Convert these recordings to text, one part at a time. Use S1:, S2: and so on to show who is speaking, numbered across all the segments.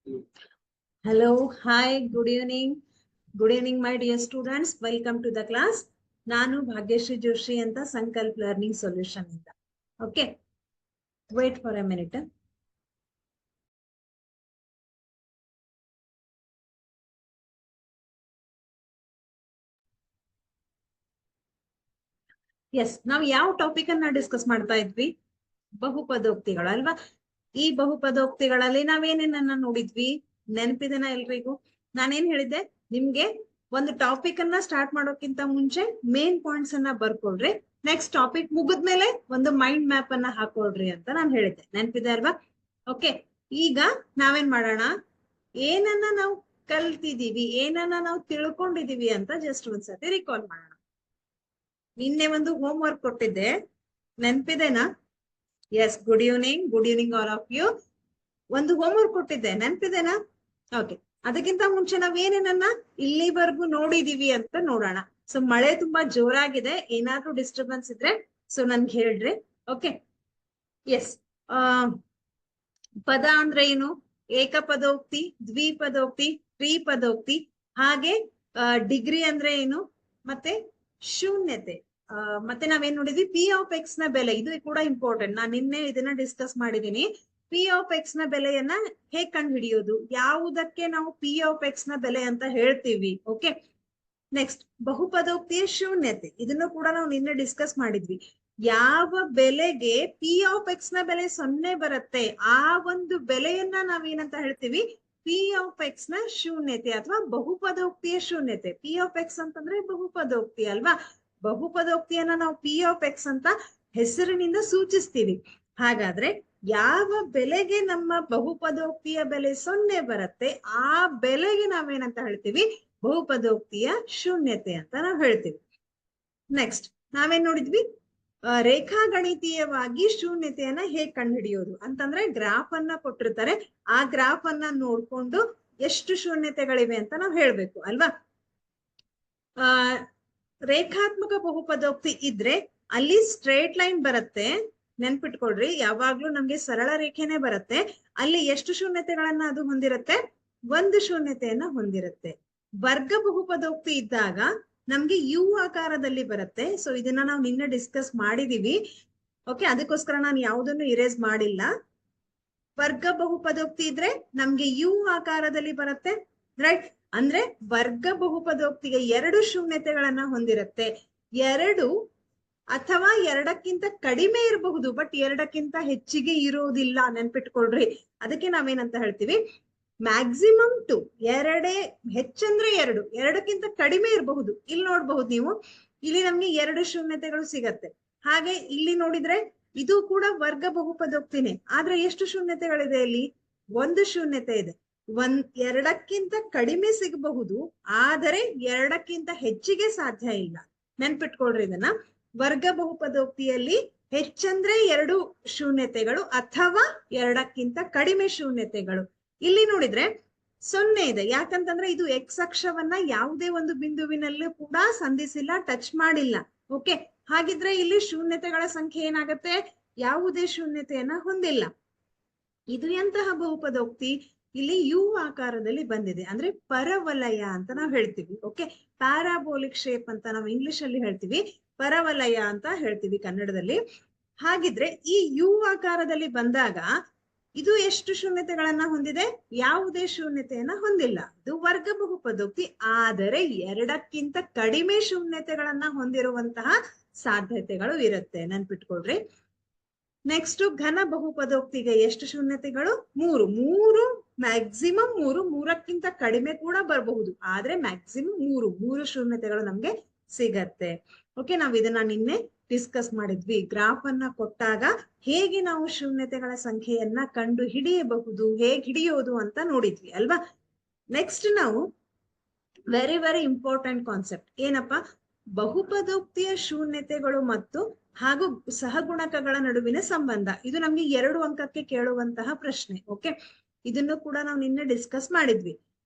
S1: Hello, hi, good evening. Good evening, my dear students. Welcome to the class. ನಾನು ಭಾಗ್ಯಶ್ರೀ ಜೋಶಿ ಅಂತ Sankalp learning solution ಇಂದ. Okay, wait for a minute. Yes, ನಾವು ಯಾವ topic ಅನ್ನ discuss ಮಾಡ್ತಾ ಇದ್ವಿ? ಬಹುಪದೋಕ್ತಿಗಳು ಅಲ್ವಾ? ಈ ಬಹುಪದೋಕ್ತಿಗಳಲ್ಲಿ ನಾವೇನೇನನ್ನ ನೋಡಿದ್ವಿ? ನೆನಪಿದೆನಾ ಎಲ್ರಿಗೂ? ನಾನೇನ್ ಹೇಳಿದ್ದೆ ನಿಮ್ಗೆ, ಒಂದು ಟಾಪಿಕ್ ಅನ್ನ ಸ್ಟಾರ್ಟ್ ಮಾಡೋಕ್ಕಿಂತ ಮುಂಚೆ ಮೇನ್ ಪಾಯಿಂಟ್ಸ್ ಅನ್ನ ಬರ್ಕೊಳ್ರಿ, ನೆಕ್ಸ್ಟ್ ಟಾಪಿಕ್ ಮುಗಿದ್ಮೇಲೆ ಒಂದು ಮೈಂಡ್ ಮ್ಯಾಪ್ ಅನ್ನ ಹಾಕೊಳ್ರಿ ಅಂತ ನಾನು ಹೇಳಿದ್ದೆ. ನೆನಪಿದೆ ಅಲ್ವಾ? ಓಕೆ, ಈಗ ನಾವೇನ್ ಮಾಡೋಣ, ಏನನ್ನ ನಾವು ಕಲ್ತಿದೀವಿ, ಏನನ್ನ ನಾವು ತಿಳ್ಕೊಂಡಿದೀವಿ ಅಂತ ಜಸ್ಟ್ ಒಂದ್ಸತಿ ರಿಕಾಲ್ ಮಾಡೋಣ. ನಿನ್ನೆ ಒಂದು ಹೋಮ್ ವರ್ಕ್ ಕೊಟ್ಟಿದ್ದೆ, ನೆನ್ಪಿದೆನಾ? Yes, good evening all of you. ಒಂದು ಹೋಮ್ ವರ್ಕ್ ಕೊಟ್ಟಿದ್ದೆ, ನೆನ್ಪಿದೆನಾ? ಓಕೆ, ಅದಕ್ಕಿಂತ ಮುಂಚೆ ನಾವ್ ಏನೇನನ್ನ ಇಲ್ಲಿವರೆಗೂ ನೋಡಿದೀವಿ ಅಂತ ನೋಡೋಣ. ಸೊ ಮಳೆ ತುಂಬಾ ಜೋರಾಗಿದೆ, ಏನಾದ್ರೂ ಡಿಸ್ಟರ್ಬೆನ್ಸ್ ಇದ್ರೆ ಸೊ ನನ್ಗೆ ಹೇಳ್ರಿ. Okay, yes. ಪದ ಅಂದ್ರೆ ಏನು? ಏಕಪದೋಕ್ತಿ, ದ್ವಿಪದೋಕ್ತಿ, ತ್ರಿಪದೋಕ್ತಿ, ಹಾಗೆ ಡಿಗ್ರಿ ಅಂದ್ರೆ ಏನು, ಮತ್ತೆ ಶೂನ್ಯತೆ, ಮತ್ತೆ ನಾವೇನ್ ನೋಡಿದ್ವಿ? ಪಿ ಆಫ್ ಎಕ್ಸ್ ನ ಬೆಲೆ, ಇದು ಕೂಡ ಇಂಪಾರ್ಟೆಂಟ್. ನಾನು ನಿನ್ನೆ ಇದನ್ನ ಡಿಸ್ಕಸ್ ಮಾಡಿದೀನಿ. ಪಿ ಆಫ್ ಎಕ್ಸ್ ನ ಬೆಲೆಯನ್ನ ಹೇಗ್ ಕಂಡು ಹಿಡಿಯೋದು, ಯಾವುದಕ್ಕೆ ನಾವು ಪಿ ಆಫ್ ಎಕ್ಸ್ ನ ಬೆಲೆ ಅಂತ ಹೇಳ್ತೀವಿ. ಓಕೆ, ನೆಕ್ಸ್ಟ್ ಬಹುಪದೋಕ್ತಿಯ ಶೂನ್ಯತೆ, ಇದನ್ನು ಕೂಡ ನಾವು ನಿನ್ನೆ ಡಿಸ್ಕಸ್ ಮಾಡಿದ್ವಿ. ಯಾವ ಬೆಲೆಗೆ ಪಿ ಆಫ್ ಎಕ್ಸ್ ನ ಬೆಲೆ 0 ಬರುತ್ತೆ, ಆ ಒಂದು ಬೆಲೆಯನ್ನ ನಾವೇನಂತ ಹೇಳ್ತೀವಿ? ಪಿ ಆಫ್ ಎಕ್ಸ್ ನ ಶೂನ್ಯತೆ ಅಥವಾ ಬಹುಪದೋಕ್ತಿಯ ಶೂನ್ಯತೆ. ಪಿ ಆಫ್ ಎಕ್ಸ್ ಅಂತಂದ್ರೆ ಬಹುಪದೋಕ್ತಿ ಅಲ್ವಾ? ಬಹುಪದೋಕ್ತಿಯನ್ನ ನಾವು ಪಿ ಆಫ್ ಎಕ್ಸ್ ಅಂತ ಹೆಸರಿನಿಂದ ಸೂಚಿಸ್ತೀವಿ. ಹಾಗಾದ್ರೆ ಯಾವ ಬೆಲೆಗೆ ನಮ್ಮ ಬಹುಪದೋಕ್ತಿಯ ಬೆಲೆ 0 ಬರುತ್ತೆ, ಆ ಬೆಲೆಗೆ ನಾವೇನಂತ ಹೇಳ್ತೀವಿ? ಬಹುಪದೋಕ್ತಿಯ ಶೂನ್ಯತೆ ಅಂತ ನಾವು ಹೇಳ್ತೀವಿ. ನೆಕ್ಸ್ಟ್ ನಾವೇನ್ ನೋಡಿದ್ವಿ? ರೇಖಾಗಣಿತೀಯವಾಗಿ ಶೂನ್ಯತೆಯನ್ನ ಹೇಗ್ ಕಂಡುಹಿಡಿಯೋದು ಅಂತಂದ್ರೆ, ಗ್ರಾಫ್ ಅನ್ನ ಕೊಟ್ಟಿರ್ತಾರೆ, ಆ ಗ್ರಾಫ್ ಅನ್ನ ನೋಡ್ಕೊಂಡು ಎಷ್ಟು ಶೂನ್ಯತೆಗಳಿವೆ ಅಂತ ನಾವು ಹೇಳ್ಬೇಕು ಅಲ್ವಾ? ರೇಖಾತ್ಮಕ ಬಹುಪದೋಕ್ತಿ ಇದ್ರೆ ಅಲ್ಲಿ ಸ್ಟ್ರೇಟ್ ಲೈನ್ ಬರುತ್ತೆ, ನೆನ್ಪಿಟ್ಕೊಳ್ರಿ. ಯಾವಾಗ್ಲೂ ನಮ್ಗೆ ಸರಳ ರೇಖೆನೆ ಬರುತ್ತೆ. ಅಲ್ಲಿ ಎಷ್ಟು ಶೂನ್ಯತೆಗಳನ್ನ ಅದು ಹೊಂದಿರುತ್ತೆ? 1 ಶೂನ್ಯತೆಯನ್ನ ಹೊಂದಿರುತ್ತೆ. ವರ್ಗ ಬಹುಪದೋಕ್ತಿ ಇದ್ದಾಗ ನಮ್ಗೆ ಯು ಆಕಾರದಲ್ಲಿ ಬರುತ್ತೆ. ಸೊ ಇದನ್ನ ನಾವು ನಿನ್ನೆ ಡಿಸ್ಕಸ್ ಮಾಡಿದೀವಿ. ಓಕೆ, ಅದಕ್ಕೋಸ್ಕರ ನಾನು ಯಾವುದನ್ನು ಇರೇಸ್ ಮಾಡಿಲ್ಲ. ವರ್ಗ ಬಹುಪದೋಕ್ತಿ ಇದ್ರೆ ನಮ್ಗೆ ಯು ಆಕಾರದಲ್ಲಿ ಬರುತ್ತೆ, ರೈಟ್? ಅಂದ್ರೆ ವರ್ಗ ಬಹುಪದೋಕ್ತಿಗೆ 2 ಶೂನ್ಯತೆಗಳನ್ನ ಹೊಂದಿರುತ್ತೆ. 2 ಅಥವಾ 2ಕ್ಕಿಂತ ಕಡಿಮೆ ಇರಬಹುದು, ಬಟ್ 2ಕ್ಕಿಂತ ಹೆಚ್ಚಿಗೆ ಇರೋದಿಲ್ಲ, ನೆನ್ಪಿಟ್ಕೊಳ್ರಿ. ಅದಕ್ಕೆ ನಾವೇನಂತ ಹೇಳ್ತೀವಿ? ಮ್ಯಾಕ್ಸಿಮಮ್ 2, 2 ಹೆಚ್ಚಂದ್ರೆ 2, 2ಕ್ಕಿಂತ ಕಡಿಮೆ ಇರಬಹುದು. ಇಲ್ಲಿ ನೋಡ್ಬಹುದು ನೀವು, ಇಲ್ಲಿ ನಮ್ಗೆ 2 ಶೂನ್ಯತೆಗಳು ಸಿಗತ್ತೆ. ಹಾಗೆ ಇಲ್ಲಿ ನೋಡಿದ್ರೆ ಇದು ಕೂಡ ವರ್ಗ ಬಹುಪದೋಕ್ತಿನೇ, ಆದ್ರೆ ಎಷ್ಟು ಶೂನ್ಯತೆಗಳಿದೆ ಇಲ್ಲಿ? 1 ಶೂನ್ಯತೆ ಇದೆ. 2ಕ್ಕಿಂತ ಕಡಿಮೆ ಸಿಗಬಹುದು, ಆದರೆ 2ಕ್ಕಿಂತ ಹೆಚ್ಚಿಗೆ ಸಾಧ್ಯ ಇಲ್ಲ. ನೆನ್ಪಿಟ್ಕೊಳ್ರಿ ಇದನ್ನ. ವರ್ಗ ಬಹುಪದೋಕ್ತಿಯಲ್ಲಿ ಹೆಚ್ಚಂದ್ರೆ 2 ಶೂನ್ಯತೆಗಳು ಅಥವಾ 2ಕ್ಕಿಂತ ಕಡಿಮೆ ಶೂನ್ಯತೆಗಳು. ಇಲ್ಲಿ ನೋಡಿದ್ರೆ 0 ಇದೆ, ಯಾಕಂತಂದ್ರೆ ಇದು ಎಕ್ಸ್ ಅಕ್ಷವನ್ನ ಯಾವುದೇ ಒಂದು ಬಿಂದುವಿನಲ್ಲೂ ಕೂಡ ಸಂಧಿಸಿಲ್ಲ, ಟಚ್ ಮಾಡಿಲ್ಲ. ಓಕೆ, ಹಾಗಿದ್ರೆ ಇಲ್ಲಿ ಶೂನ್ಯತೆಗಳ ಸಂಖ್ಯೆ ಏನಾಗತ್ತೆ? ಯಾವುದೇ ಶೂನ್ಯತೆಯನ್ನ ಹೊಂದಿಲ್ಲ. ಇದು ಎಂತಹ ಬಹುಪದೋಕ್ತಿ? ಇಲ್ಲಿ ಯು ಆಕಾರದಲ್ಲಿ ಬಂದಿದೆ, ಅಂದ್ರೆ ಪರವಲಯ ಅಂತ ನಾವು ಹೇಳ್ತೀವಿ. ಓಕೆ, ಪ್ಯಾರಾಬೋಲಿಕ್ ಶೇಪ್ ಅಂತ ನಾವು ಇಂಗ್ಲಿಷ್ ಅಲ್ಲಿ ಹೇಳ್ತೀವಿ, ಪರವಲಯ ಅಂತ ಹೇಳ್ತೀವಿ ಕನ್ನಡದಲ್ಲಿ. ಹಾಗಿದ್ರೆ ಈ ಯು ಆಕಾರದಲ್ಲಿ ಬಂದಾಗ ಇದು ಎಷ್ಟು ಶೂನ್ಯತೆಗಳನ್ನ ಹೊಂದಿದೆ? ಯಾವುದೇ ಶೂನ್ಯತೆಯನ್ನ ಹೊಂದಿಲ್ಲ. ಇದು ವರ್ಗ ಬಹುಪದೋಕ್ತಿ, ಆದರೆ 2ಕ್ಕಿಂತ ಕಡಿಮೆ ಶೂನ್ಯತೆಗಳನ್ನ ಹೊಂದಿರುವಂತಹ ಸಾಧ್ಯತೆಗಳು ಇರುತ್ತೆ, ನೆನ್ಪಿಟ್ಕೊಳ್ರಿ. ನೆಕ್ಸ್ಟ್ ಘನ ಬಹುಪದೋಕ್ತಿಗೆ ಎಷ್ಟು ಶೂನ್ಯತೆಗಳು? 3 ಮ್ಯಾಕ್ಸಿಮಮ್ 3ಕ್ಕಿಂತ ಕಡಿಮೆ ಕೂಡ ಬರಬಹುದು, ಆದ್ರೆ ಮ್ಯಾಕ್ಸಿಮಮ್ 3 ಶೂನ್ಯತೆಗಳು ನಮ್ಗೆ ಸಿಗತ್ತೆ. ಓಕೆ, ನಾವ್ ಇದನ್ನ ನಿನ್ನೆ ಡಿಸ್ಕಸ್ ಮಾಡಿದ್ವಿ. ಗ್ರಾಫ್ ಅನ್ನ ಕೊಟ್ಟಾಗ ಹೇಗೆ ನಾವು ಶೂನ್ಯತೆಗಳ ಸಂಖ್ಯೆಯನ್ನ ಕಂಡು ಹಿಡಿಯಬಹುದು, ಹೇಗೆ ಹಿಡಿಯೋದು ಅಂತ ನೋಡಿದ್ವಿ ಅಲ್ವಾ? ನೆಕ್ಸ್ಟ್ ನಾವು ವೆರಿ ಇಂಪಾರ್ಟೆಂಟ್ ಕಾನ್ಸೆಪ್ಟ್ ಏನಪ್ಪಾ? ಬಹುಪದೋಕ್ತಿಯ ಶೂನ್ಯತೆಗಳು ಮತ್ತು ಹಾಗೂ ಸಹಗುಣಕಗಳ ನಡುವಿನ ಸಂಬಂಧ. ಇದು ನಮ್ಗೆ 2 ಅಂಕಕ್ಕೆ ಕೇಳುವಂತಹ ಪ್ರಶ್ನೆ. ಓಕೆ, ಇದನ್ನು ಕೂಡ ನಾವು ನಿನ್ನೆ ಡಿಸ್ಕಸ್ ಮಾಡಿದ್ವಿ.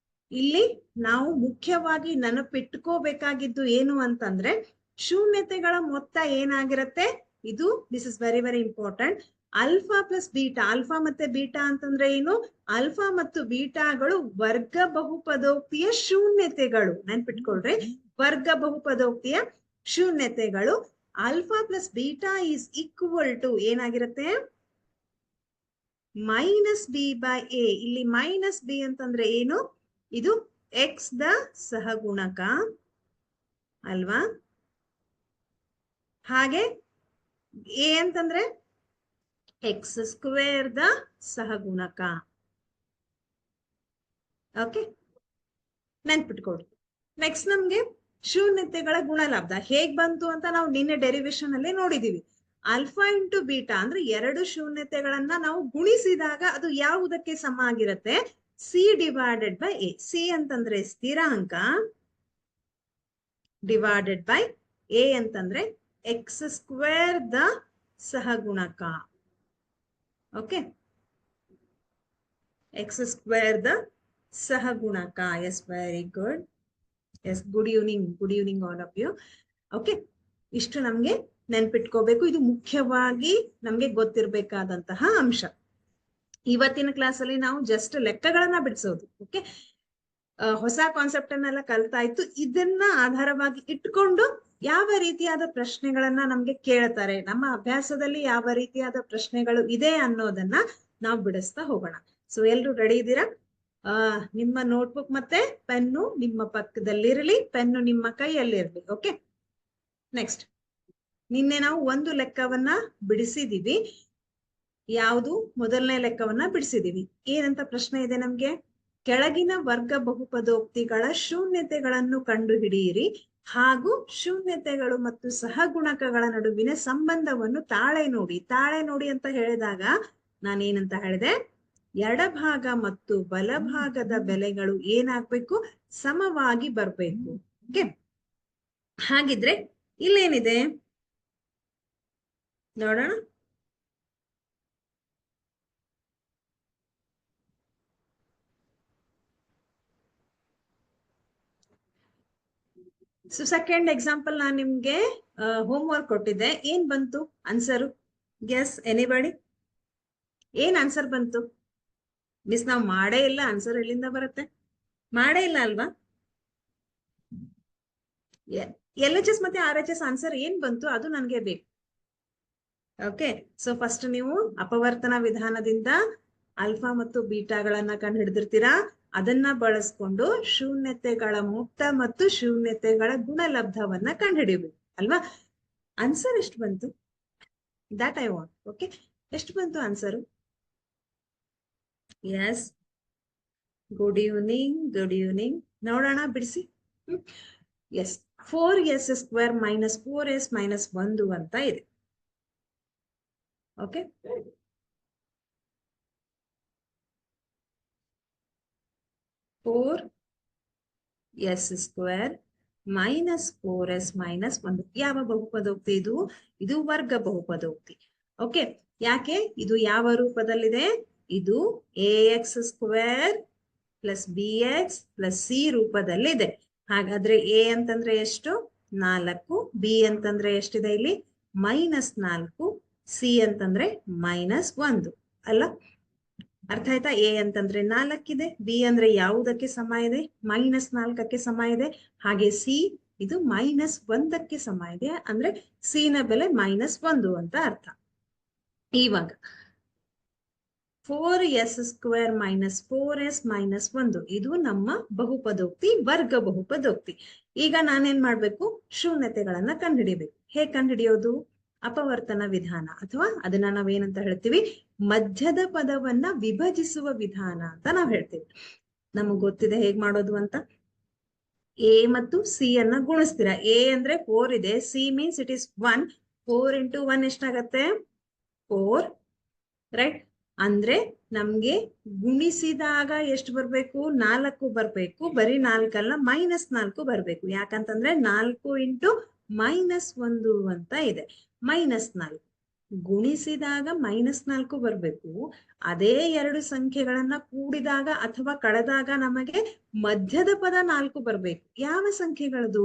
S1: ಇಲ್ಲಿ ನಾವು ಮುಖ್ಯವಾಗಿ ನೆನಪಿಟ್ಕೋಬೇಕಾಗಿದ್ದು ಏನು ಅಂತಂದ್ರೆ, ಶೂನ್ಯತೆಗಳ ಮೊತ್ತ ಏನಾಗಿರುತ್ತೆ? ಇದು this is very important. Alpha plus beta, alpha ಮತ್ತೆ ಬೀಟಾ ಅಂತಂದ್ರೆ ಏನು? ಆಲ್ಫಾ ಮತ್ತು ಬೀಟಾಗಳು ವರ್ಗ ಬಹುಪದೋಕ್ತಿಯ ಶೂನ್ಯತೆಗಳು. ನೆನ್ಪಿಟ್ಕೊಳ್ರಿ, ವರ್ಗ ಬಹುಪದೋಕ್ತಿಯ ಶೂನ್ಯತೆಗಳು. Alpha plus beta is equal to ಏನಾಗಿರುತ್ತೆ? Minus b by a. ಇಲ್ಲಿ ಮೈನಸ್ ಬಿ ಅಂತಂದ್ರೆ ಏನು? ಇದು ಎಕ್ಸ್ ದ ಸಹಗುಣಕ ಅಲ್ವಾ? ಹಾಗೆ ಎ ಅಂತಂದ್ರೆ ಎಕ್ಸ್ ಸ್ಕ್ವೇರ್ ದ ಸಹಗುಣಕ. ಓಕೆ, ನೆನ್ಪಿಟ್ಕೊಡಿ. ನೆಕ್ಸ್ಟ್ ನಮ್ಗೆ ಶೂನ್ಯತೆಗಳ ಗುಣಲಬ್ಧ ಹೇಗ್ ಬಂತು ಅಂತ ನಾವು ನಿನ್ನೆ ಡೆರಿವೇಶನ್ ಅಲ್ಲಿ ನೋಡಿದೀವಿ. ಆಲ್ಫಾ ಇಂಟು ಬೀಟಾ ಅಂದ್ರೆ ಎರಡು ಶೂನ್ಯತೆಗಳನ್ನ ನಾವು ಗುಣಿಸಿದಾಗ ಅದು ಯಾವುದಕ್ಕೆ ಸಮ ಆಗಿರುತ್ತೆ? C divided by a. C ಅಂತಂದ್ರೆ ಸ್ಥಿರಾಂಕ, ಡಿವೈಡೆಡ್ ಬೈ ಎ ಅಂತಂದ್ರೆ ಎಕ್ಸ್ ಸ್ಕ್ವೇರ್ ದ ಸಹಗುಣಕ. ಓಕೆ, ಎಕ್ಸ್ ಸ್ಕ್ವೇರ್ ದ ಸಹಗುಣಕ. Yes, very good. Yes, good evening all of you. Okay, ಇಷ್ಟು ನಮ್ಗೆ ನೆನ್ಪಿಟ್ಕೋಬೇಕು. ಇದು ಮುಖ್ಯವಾಗಿ ನಮ್ಗೆ ಗೊತ್ತಿರ್ಬೇಕಾದಂತಹ ಅಂಶ. ಇವತ್ತಿನ ಕ್ಲಾಸ್ ಅಲ್ಲಿ ನಾವು ಜಸ್ಟ್ ಲೆಕ್ಕಗಳನ್ನ ಬಿಡಿಸೋದು. ಓಕೆ, ಹೊಸ ಕಾನ್ಸೆಪ್ಟ್ ಅನ್ನೆಲ್ಲ ಕಲ್ತಾಯ್ತು. ಇದನ್ನ ಆಧಾರವಾಗಿ ಇಟ್ಕೊಂಡು ಯಾವ ರೀತಿಯಾದ ಪ್ರಶ್ನೆಗಳನ್ನ ನಮ್ಗೆ ಕೇಳ್ತಾರೆ, ನಮ್ಮ ಅಭ್ಯಾಸದಲ್ಲಿ ಯಾವ ರೀತಿಯಾದ ಪ್ರಶ್ನೆಗಳು ಇದೆ ಅನ್ನೋದನ್ನ ನಾವು ಬಿಡಿಸ್ತಾ ಹೋಗೋಣ. ಸೊ ಎಲ್ರು ರೆಡಿ ಇದ್ದೀರಾ? ನಿಮ್ಮ ನೋಟ್ಬುಕ್ ಮತ್ತೆ ಪೆನ್ನು ನಿಮ್ಮ ಪಕ್ಕದಲ್ಲಿರಲಿ, ಪೆನ್ನು ನಿಮ್ಮ ಕೈಯಲ್ಲಿರ್ಲಿ. ಓಕೆ, ನೆಕ್ಸ್ಟ್ ನಿನ್ನೆ ನಾವು ಒಂದು ಲೆಕ್ಕವನ್ನ ಬಿಡಿಸಿದೀವಿ. ಯಾವುದು? ಮೊದಲನೇ ಲೆಕ್ಕವನ್ನ ಬಿಡಿಸಿದೀವಿ. ಏನಂತ ಪ್ರಶ್ನೆ ಇದೆ ನಮ್ಗೆ? ಕೆಳಗಿನ ವರ್ಗ ಬಹುಪದೋಕ್ತಿಗಳ ಶೂನ್ಯತೆಗಳನ್ನು ಕಂಡುಹಿಡಿಯಿರಿ ಹಾಗೂ ಶೂನ್ಯತೆಗಳು ಮತ್ತು ಸಹಗುಣಕಗಳ ನಡುವಿನ ಸಂಬಂಧವನ್ನು ತಾಳೆ ನೋಡಿ. ತಾಳೆ ನೋಡಿ ಅಂತ ಹೇಳಿದಾಗ ನಾನೇನಂತ ಹೇಳಿದೆ? ಎಡಭಾಗ ಮತ್ತು ಬಲಭಾಗದ ಬೆಲೆಗಳು ಏನಾಗ್ಬೇಕು? ಸಮವಾಗಿ ಬರ್ಬೇಕು. ಓಕೆ, ಹಾಗಿದ್ರೆ ಇಲ್ಲೇನಿದೆ ನೋಡೋಣ. ಸೊ ಸೆಕೆಂಡ್ ಎಕ್ಸಾಂಪಲ್ ನಾನು ನಿಮ್ಗೆ ಹೋಮ್ ವರ್ಕ್ ಕೊಟ್ಟಿದ್ದೆ. ಏನ್ ಬಂತು ಆನ್ಸರು? Guess anybody? ಏನ್ ಆನ್ಸರ್ ಬಂತು? ಮಿಸ್ ನಾವು ಮಾಡೇ ಇಲ್ಲ, ಆನ್ಸರ್ ಎಲ್ಲಿಂದ ಬರುತ್ತೆ? ಮಾಡೇ ಇಲ್ಲ ಅಲ್ವಾ? LHS ಮತ್ತೆ RHS ಆನ್ಸರ್ ಏನ್ ಬಂತು ಅದು ನನ್ಗೆ ಬೇಕು. ಓಕೆ, ಸೊ ಫಸ್ಟ್ ನೀವು ಅಪವರ್ತನ ವಿಧಾನದಿಂದ ಆಲ್ಫಾ ಮತ್ತು ಬೀಟಾಗಳನ್ನ ಕಂಡು ಹಿಡಿದಿರ್ತೀರಾ. ಅದನ್ನ ಬಳಸ್ಕೊಂಡು ಶೂನ್ಯತೆಗಳ ಮುಕ್ತ ಮತ್ತು ಶೂನ್ಯತೆಗಳ ಗುಣಲಬ್ಧವನ್ನ ಕಂಡು ಹಿಡಿಬೇಕು ಅಲ್ವಾ? ಆನ್ಸರ್ ಎಷ್ಟು ಬಂತು? That I want. ಓಕೆ, ಎಷ್ಟು ಬಂತು ಆನ್ಸರು? S, good evening. ನೋಡೋಣ, ಬಿಡಿಸಿ. S, 4s square minus 4s minus 1 ಅಂತ ಇದೆ. Okay, s square minus 4s minus 1 ಯಾವ ಬಹುಪದೋಕ್ತಿ ಇದು? ಇದು ವರ್ಗ ಬಹುಪದೋಕ್ತಿ. ಓಕೆ, ಯಾಕೆ? ಇದು ಯಾವ ರೂಪದಲ್ಲಿದೆ? ಇದು ax square plus bx plus c ರೂಪದಲ್ಲಿದೆ. ಹಾಗಾದ್ರೆ a ಅಂತಂದ್ರೆ ಎಷ್ಟು? 4. b ಅಂತಂದ್ರೆ ಎಷ್ಟಿದೆ ಇಲ್ಲಿ? -4. c ಅಂತಂದ್ರೆ -1 ಅಲ್ಲ? ಅರ್ಥ ಆಯ್ತಾ? a ಅಂತಂದ್ರೆ 4 ಇದೆ, b ಅಂದ್ರೆ ಯಾವುದಕ್ಕೆ ಸಮ ಇದೆ? -4ಕ್ಕೆ ಸಮ ಇದೆ. ಹಾಗೆ c ಇದು -1ಕ್ಕೆ ಸಮ ಇದೆ. ಅಂದ್ರೆ c ನ ಬೆಲೆ -1 ಅಂತ ಅರ್ಥ. ಇವಾಗ 4s square minus 4s minus 1 ಇದು ನಮ್ಮ ಬಹುಪದೋಕ್ತಿ, ವರ್ಗ ಬಹುಪದೋಕ್ತಿ. ಈಗ ನಾನೇನ್ ಮಾಡ್ಬೇಕು? ಶೂನ್ಯತೆಗಳನ್ನ ಕಂಡುಹಿಡಿಬೇಕು. ಹೇಗ್ ಕಂಡುಹಿಡಿಯೋದು? ಅಪವರ್ತನ ವಿಧಾನ, ಅಥವಾ ಅದನ್ನ ನಾವೇನಂತ ಹೇಳ್ತೀವಿ? ಮಧ್ಯದ ಪದವನ್ನ ವಿಭಜಿಸುವ ವಿಧಾನ ಅಂತ ನಾವ್ ಹೇಳ್ತೀವಿ. ನಮಗ್ ಗೊತ್ತಿದೆ ಹೇಗ್ ಮಾಡೋದು ಅಂತ. a ಮತ್ತು c ಅನ್ನ ಗುಣಿಸ್ತೀರಾ. a ಅಂದ್ರೆ 4 ಇದೆ, c means it is 1. 4 into 1 ಎಷ್ಟಾಗತ್ತೆ? 4, ರೈಟ್? ಅಂದ್ರೆ ನಮ್ಗೆ ಗುಣಿಸಿದಾಗ ಎಷ್ಟು ಬರ್ಬೇಕು? 4 ಬರ್ಬೇಕು. ಬರೀ 4 ಅಲ್ಲ, -4 ಬರ್ಬೇಕು. ಯಾಕಂತಂದ್ರೆ 4 ಇಂಟು -1 ಅಂತ ಇದೆ. -4 ಗುಣಿಸಿದಾಗ -4 ಬರ್ಬೇಕು. ಅದೇ ಎರಡು ಸಂಖ್ಯೆಗಳನ್ನ ಕೂಡಿದಾಗ ಅಥವಾ ಕಳೆದಾಗ ನಮಗೆ ಮಧ್ಯದ ಪದ 4 ಬರ್ಬೇಕು. ಯಾವ ಸಂಖ್ಯೆಗಳದು?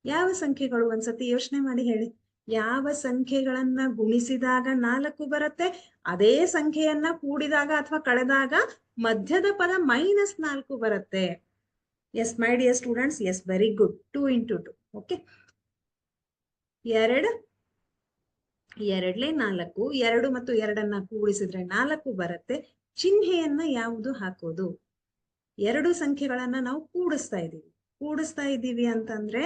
S1: ಯಾವ ಸಂಖ್ಯೆಗಳು? ಒಂದ್ಸತಿ ಯೋಚನೆ ಮಾಡಿ ಹೇಳಿ. ಯಾವ ಸಂಖ್ಯೆಗಳನ್ನ ಗುಣಿಸಿದಾಗ 4 ಬರುತ್ತೆ, ಅದೇ ಸಂಖ್ಯೆಯನ್ನ ಕೂಡಿದಾಗ ಅಥವಾ ಕಳೆದಾಗ ಮಧ್ಯದ ಪದ -4 ಬರುತ್ತೆ. Yes my dear students, yes very good. 2 into 2. Okay, 2 2 4, 2 ಮತ್ತು 2 ಕೂಡಿಸಿದ್ರೆ 4 ಬರುತ್ತೆ. ಚಿಹ್ನೆಯನ್ನ ಯಾವುದು ಹಾಕೋದು? ಎರಡು ಸಂಖ್ಯೆಗಳನ್ನ ನಾವು ಕೂಡಿಸ್ತಾ ಇದ್ದೀವಿ ಅಂತಂದ್ರೆ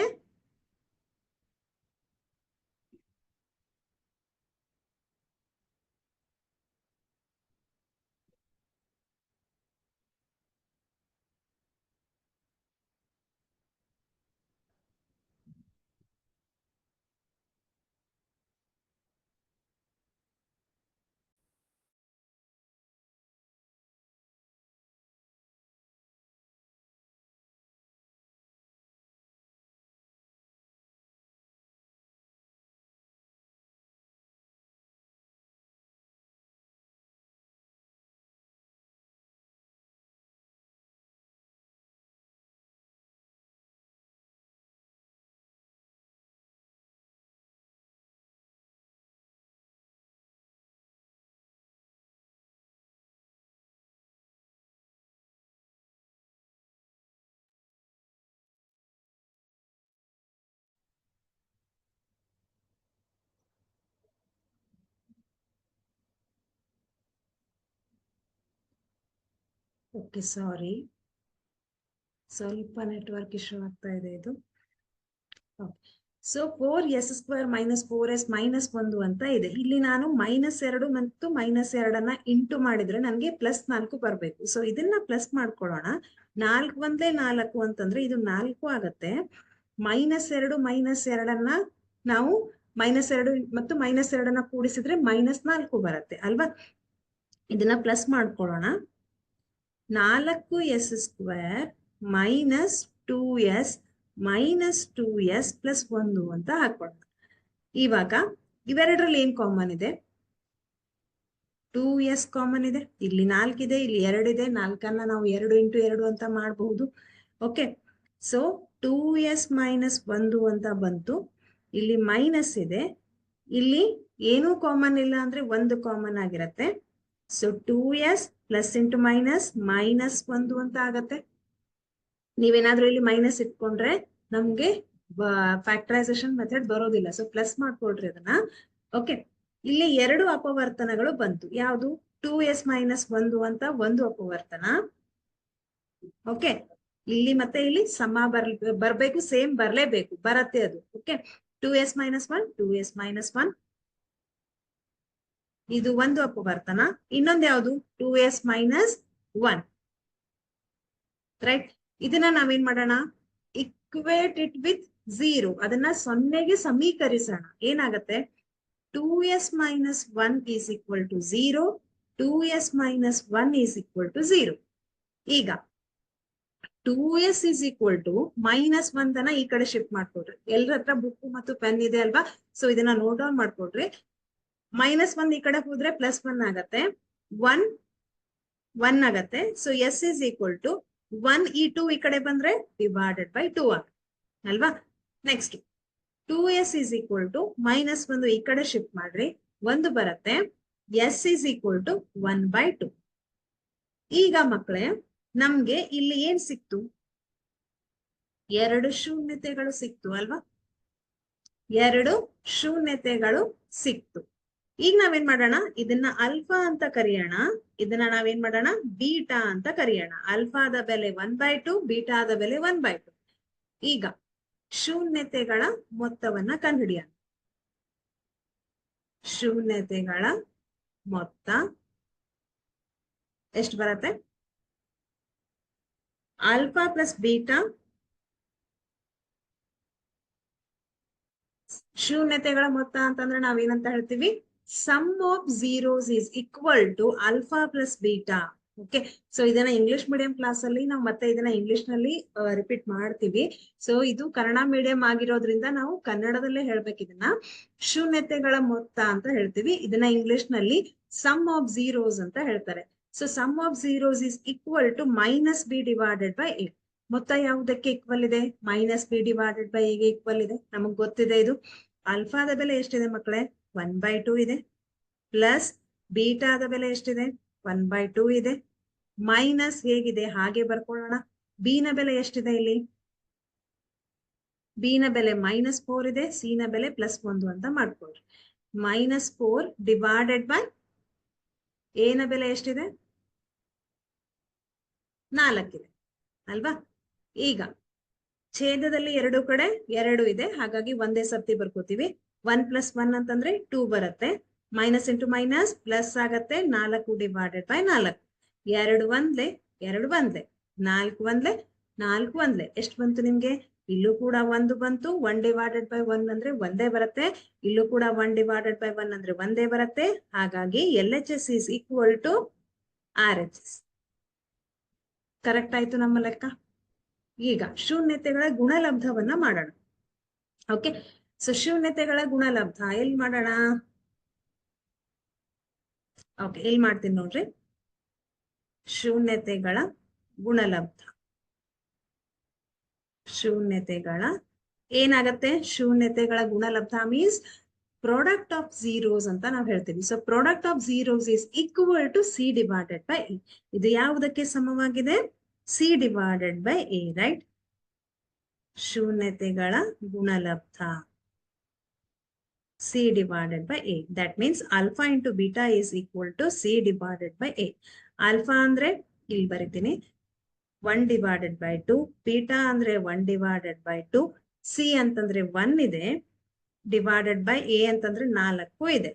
S1: ಓಕೆ, ಸಾರಿ, ಸ್ವಲ್ಪ ನೆಟ್ವರ್ಕ್ ಇಶ್ಯೂ ಆಗ್ತಾ ಇದೆ ಇದು. ಸೊ 4s² - 4s - 1 ಅಂತ ಇದೆ. ಇಲ್ಲಿ ನಾನು -2 ಮತ್ತು -2 ಇಂಟು ಮಾಡಿದ್ರೆ ನನಗೆ +4 ಬರಬೇಕು. ಸೊ ಇದನ್ನ ಪ್ಲಸ್ ಮಾಡ್ಕೊಳ್ಳೋಣ. 4 1 4 ಅಂತಂದ್ರೆ ಇದು 4 ಆಗತ್ತೆ. -2 -2 ನಾವು -2 ಮತ್ತು -2 ಕೂಡಿಸಿದ್ರೆ -4 ಬರುತ್ತೆ ಅಲ್ವಾ? ಇದನ್ನ ಪ್ಲಸ್ ಮಾಡ್ಕೊಳ್ಳೋಣ. 4s² - 2s -2s + 1 ಅಂತ ಹಾಕೊಳ್ಳೋಣ. ಇವಾಗ ಇವೆರಡರಲ್ಲಿ ಏನ್ ಕಾಮನ್ ಇದೆ? 2s ಕಾಮನ್ ಇದೆ. ಇಲ್ಲಿ 4 ಇದೆ, ಇಲ್ಲಿ 2 ಇದೆ. 4 ನಾವು 2 × 2 ಅಂತ ಮಾಡಬಹುದು. ಓಕೆ, ಸೊ 2s - 1 ಅಂತ ಬಂತು. ಇಲ್ಲಿ ಮೈನಸ್ ಇದೆ, ಇಲ್ಲಿ ಏನೂ ಕಾಮನ್ ಇಲ್ಲ ಅಂದ್ರೆ 1 ಕಾಮನ್ ಆಗಿರತ್ತೆ. So 2s plus into minus -1 ಅಂತ ಆಗತ್ತೆ. ನೀವೇನಾದ್ರೂ ಇಲ್ಲಿ ಮೈನಸ್ ಇಟ್ಕೊಂಡ್ರೆ ನಮ್ಗೆ ಫ್ಯಾಕ್ಟರೈಸೇಷನ್ ಮೆಥಡ್ ಬರೋದಿಲ್ಲ. ಸೊ ಪ್ಲಸ್ ಮಾಡ್ಕೊಳ್ರಿ ಅದನ್ನ. ಓಕೆ, ಇಲ್ಲಿ 2 ಅಪವರ್ತನಗಳು ಬಂತು. ಯಾವುದು? 2s - 1 ಅಂತ ಒಂದು ಅಪವರ್ತನ. ಓಕೆ, ಇಲ್ಲಿ ಮತ್ತೆ ಇಲ್ಲಿ ಸಮ ಬರ್ಬೇಕು, ಸೇಮ್ ಬರ್ಲೇಬೇಕು, ಬರತ್ತೆ ಅದು. ಓಕೆ, 2s - 1 2s - 1 ಇದು ಒಂದು ಅಪವರ್ತನ. ಇನ್ನೊಂದು ಯಾವುದು? 2s - 1. ರೈಟ್, ಇದನ್ನ ನಾವೇನ್ ಮಾಡೋಣ? Equate it with 0. ಅದನ್ನ 0ಗೆ ಸಮೀಕರಿಸೋಣ. ಏನಾಗತ್ತೆ? 2s - 1 = 0, 2s - 1 = 0. ಈಗ 2s -1 ಈ ಕಡೆ ಶಿಫ್ಟ್ ಮಾಡ್ಕೊಡ್ರಿ. ಎಲ್ಲರ ಹತ್ರ ಬುಕ್ ಮತ್ತು ಪೆನ್ ಇದೆ ಅಲ್ವಾ? ಸೊ ಇದನ್ನ ನೋಟ್ ಡೌನ್ ಮಾಡ್ಕೊಡ್ರಿ. -1 ಈ ಕಡೆ ಹೋದ್ರೆ +1 ಆಗತ್ತೆ. 1 1 ಆಗತ್ತೆ. So s = 1. ಈ 2 ಈ ಕಡೆ ಬಂದ್ರೆ /2 ಆಗುತ್ತೆ ಅಲ್ವಾ? ನೆಕ್ಸ್ಟ್ 2s -1 ಈ ಕಡೆ ಶಿಫ್ಟ್ ಮಾಡ್ರಿ, 1 ಬರುತ್ತೆ. s = 1/2. ಈಗ ಮಕ್ಕಳೇ, ನಮ್ಗೆ ಇಲ್ಲಿ ಏನ್ ಸಿಕ್ತು? 2 ಶೂನ್ಯತೆಗಳು ಸಿಕ್ತು ಅಲ್ವಾ? 2 ಶೂನ್ಯತೆಗಳು ಸಿಕ್ತು. ಈಗ ನಾವೇನ್ ಮಾಡೋಣ? ಇದನ್ನ ಅಲ್ಫಾ ಅಂತ ಕರೆಯೋಣ, ಇದನ್ನ ನಾವೇನ್ ಮಾಡೋಣ? ಬೀಟಾ ಅಂತ ಕರೆಯೋಣ. ಅಲ್ಫಾದ ಬೆಲೆ 1/2, ಬೀಟಾದ ಬೆಲೆ 1/2. ಈಗ ಶೂನ್ಯತೆಗಳ ಮೊತ್ತವನ್ನ ಕಂಡುಹಿಡಿಯೋಣ. ಶೂನ್ಯತೆಗಳ ಮೊತ್ತ ಎಷ್ಟು ಬರುತ್ತೆ? ಆಲ್ಫಾ ಪ್ಲಸ್ ಬೀಟಾ, ಶೂನ್ಯತೆಗಳ ಮೊತ್ತ ಅಂತಂದ್ರೆ ನಾವೇನಂತ ಹೇಳ್ತೀವಿ? Sum of zeros is equal to alpha plus beta. Okay, so ಇದನ್ನ ಇಂಗ್ಲಿಷ್ ಮೀಡಿಯಂ ಕ್ಲಾಸ್ ಅಲ್ಲಿ ನಾವು ಮತ್ತೆ ಇದನ್ನ ಇಂಗ್ಲಿಷ್ ನಲ್ಲಿ ರಿಪೀಟ್ ಮಾಡ್ತೀವಿ. ಸೊ ಇದು ಕನ್ನಡ ಮೀಡಿಯಂ ಆಗಿರೋದ್ರಿಂದ ನಾವು ಕನ್ನಡದಲ್ಲೇ ಹೇಳ್ಬೇಕು. ಇದನ್ನ ಶೂನ್ಯತೆಗಳ ಮೊತ್ತ ಅಂತ ಹೇಳ್ತೀವಿ. ಇದನ್ನ ಇಂಗ್ಲಿಷ್ ನಲ್ಲಿ ಸಮ್ ಆಫ್ ಝೀರೋಸ್ ಅಂತ ಹೇಳ್ತಾರೆ. So sum of zeros is equal to -b / a. ಮೊತ್ತ ಯಾವುದಕ್ಕೆ ಈಕ್ವಲ್ ಇದೆ? -b / a ಗೆ ಈಕ್ವಲ್ ಇದೆ. ನಮಗ್ ಗೊತ್ತಿದೆ ಇದು. ಆಲ್ಫಾದ ಬೆಲೆ ಎಷ್ಟಿದೆ ಮಕ್ಕಳೇ? 1/2 ಇದೆ. ಪ್ಲಸ್ ಬೀಟಾದ ಬೆಲೆ ಎಷ್ಟಿದೆ? 1/2 ಇದೆ. ಮೈನಸ್ ಹೇಗಿದೆ ಹಾಗೆ ಬರ್ಕೊಳ್ಳೋಣ. ಬಿ ನ ಬೆಲೆ ಎಷ್ಟಿದೆ ಇಲ್ಲಿ? ಬಿ ನ ಬೆಲೆ -4 ಇದೆ. ಸಿ ನ ಬೆಲೆ +1 ಅಂತ ಮಾಡ್ಕೊಳ್ರಿ. -4 ಡಿವೈಡೆಡ್ ಬೈ ಎ ನ ಬೆಲೆ ಎಷ್ಟಿದೆ? 4 ಇದೆ ಅಲ್ವಾ? ಈಗ ಛೇದದಲ್ಲಿ ಎರಡು ಕಡೆ 2 ಇದೆ, ಹಾಗಾಗಿ ಒಂದೇ ಸರ್ತಿ ಬರ್ಕೋತೀವಿ. 1 + 1 ಅಂತಂದ್ರೆ 2 ಬರುತ್ತೆ. ಮೈನಸ್ ಇಂಟು ಮೈನಸ್ ಪ್ಲಸ್ ಆಗತ್ತೆ. 4 ಡಿವೈಡೆಡ್ ಬೈ 4. 2 ಒಂದ್ಲೆ 2 ಒಂದ್ಲೆ, 4 ಒಂದ್ಲೆ 4 ಒಂದ್ಲೆ. ಎಷ್ಟು ಬಂತು ನಿಮ್ಗೆ? ಇಲ್ಲೂ ಕೂಡ 1 ಬಂತು. 1 ಡಿವೈಡೆಡ್ ಬೈ 1 ಅಂದ್ರೆ ಒಂದೇ ಬರುತ್ತೆ. ಇಲ್ಲೂ ಕೂಡ 1 ಡಿವೈಡೆಡ್ ಬೈ 1 ಅಂದ್ರೆ ಒಂದೇ ಬರುತ್ತೆ. ಹಾಗಾಗಿ LHS is equal to RHS. Correct ಆಯ್ತು ನಮ್ಮ ಲೆಕ್ಕ. ಈಗ ಶೂನ್ಯತೆಗಳ ಗುಣಲಬ್ಧವನ್ನ ಮಾಡೋಣ. ಓಕೆ, ಸೊ ಶೂನ್ಯತೆಗಳ ಗುಣಲಬ್ಧ ಎಲ್ಲಿ ಮಾಡೋಣ? ಓಕೆ, ಎಲ್ಲಿ ಮಾಡ್ತೀನಿ ನೋಡ್ರಿ. ಶೂನ್ಯತೆಗಳ ಗುಣಲಬ್ಧ. ಶೂನ್ಯತೆಗಳ ಏನಾಗತ್ತೆ? ಶೂನ್ಯತೆಗಳ ಗುಣಲಬ್ಧ ಮೀನ್ಸ್ ಪ್ರಾಡಕ್ಟ್ ಆಫ್ ಝೀರೋಸ್ ಅಂತ ನಾವು ಹೇಳ್ತೀವಿ. So product of zeros is equal to c divided by a. ಇದು ಯಾವುದಕ್ಕೆ ಸಮವಾಗಿದೆ? C divided by a, right? ಶೂನ್ಯತೆಗಳ ಗುಣಲಬ್ಧ C divided by A. That means alpha into beta is equal to C divided by A. Alpha ಅಂದ್ರೆ ಇಲ್ಲಿ ಬರೀತೀನಿ 1 divided by 2. Beta ಅಂದ್ರೆ 1 divided by 2. C ಅಂತಂದ್ರೆ 1 ಇದೆ. Divided by A ಅಂತಂದ್ರೆ 4 ಇದೆ.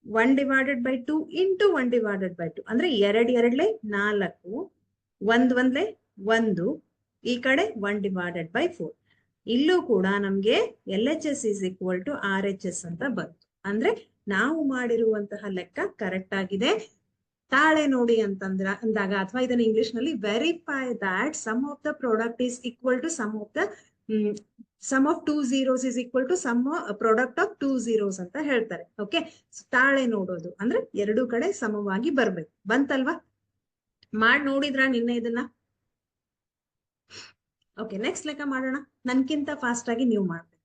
S1: 1 divided by 2 into 1 divided by 2 ಅಂದ್ರೆ 2 2 4. 1 1 1. ಈ ಕಡೆ 1 divided by 4. ಇಲ್ಲೂ ಕೂಡ ನಮ್ಗೆ LHS is equal to RHS ಅಂತ ಬಂತು. ಅಂದ್ರೆ ನಾವು ಮಾಡಿರುವಂತಹ ಲೆಕ್ಕ ಕರೆಕ್ಟ್ ಆಗಿದೆ. ತಾಳೆ ನೋಡಿ ಅಂದಾಗ ಅಥವಾ ಇದನ್ನ ಇಂಗ್ಲಿಷ್ ನಲ್ಲಿ verify that sum of the product is equal to sum of 2 zeros is equal to sum product of 2 zeros ಅಂತ ಹೇಳ್ತಾರೆ. ಓಕೆ, ತಾಳೆ ನೋಡೋದು ಅಂದ್ರೆ ಎರಡೂ ಕಡೆ ಸಮವಾಗಿ ಬರ್ಬೇಕು. ಬಂತಲ್ವಾ? ಮಾಡಿ ನೋಡಿದ್ರ ನಿನ್ನೆ ಇದನ್ನ? ಓಕೆ, ನೆಕ್ಸ್ಟ್ ಲೆಕ್ಕ ಮಾಡೋಣ. ನನ್ಕಿಂತ ಫಾಸ್ಟ್ ಆಗಿ ನೀವು ಮಾಡ್ಬೇಕು.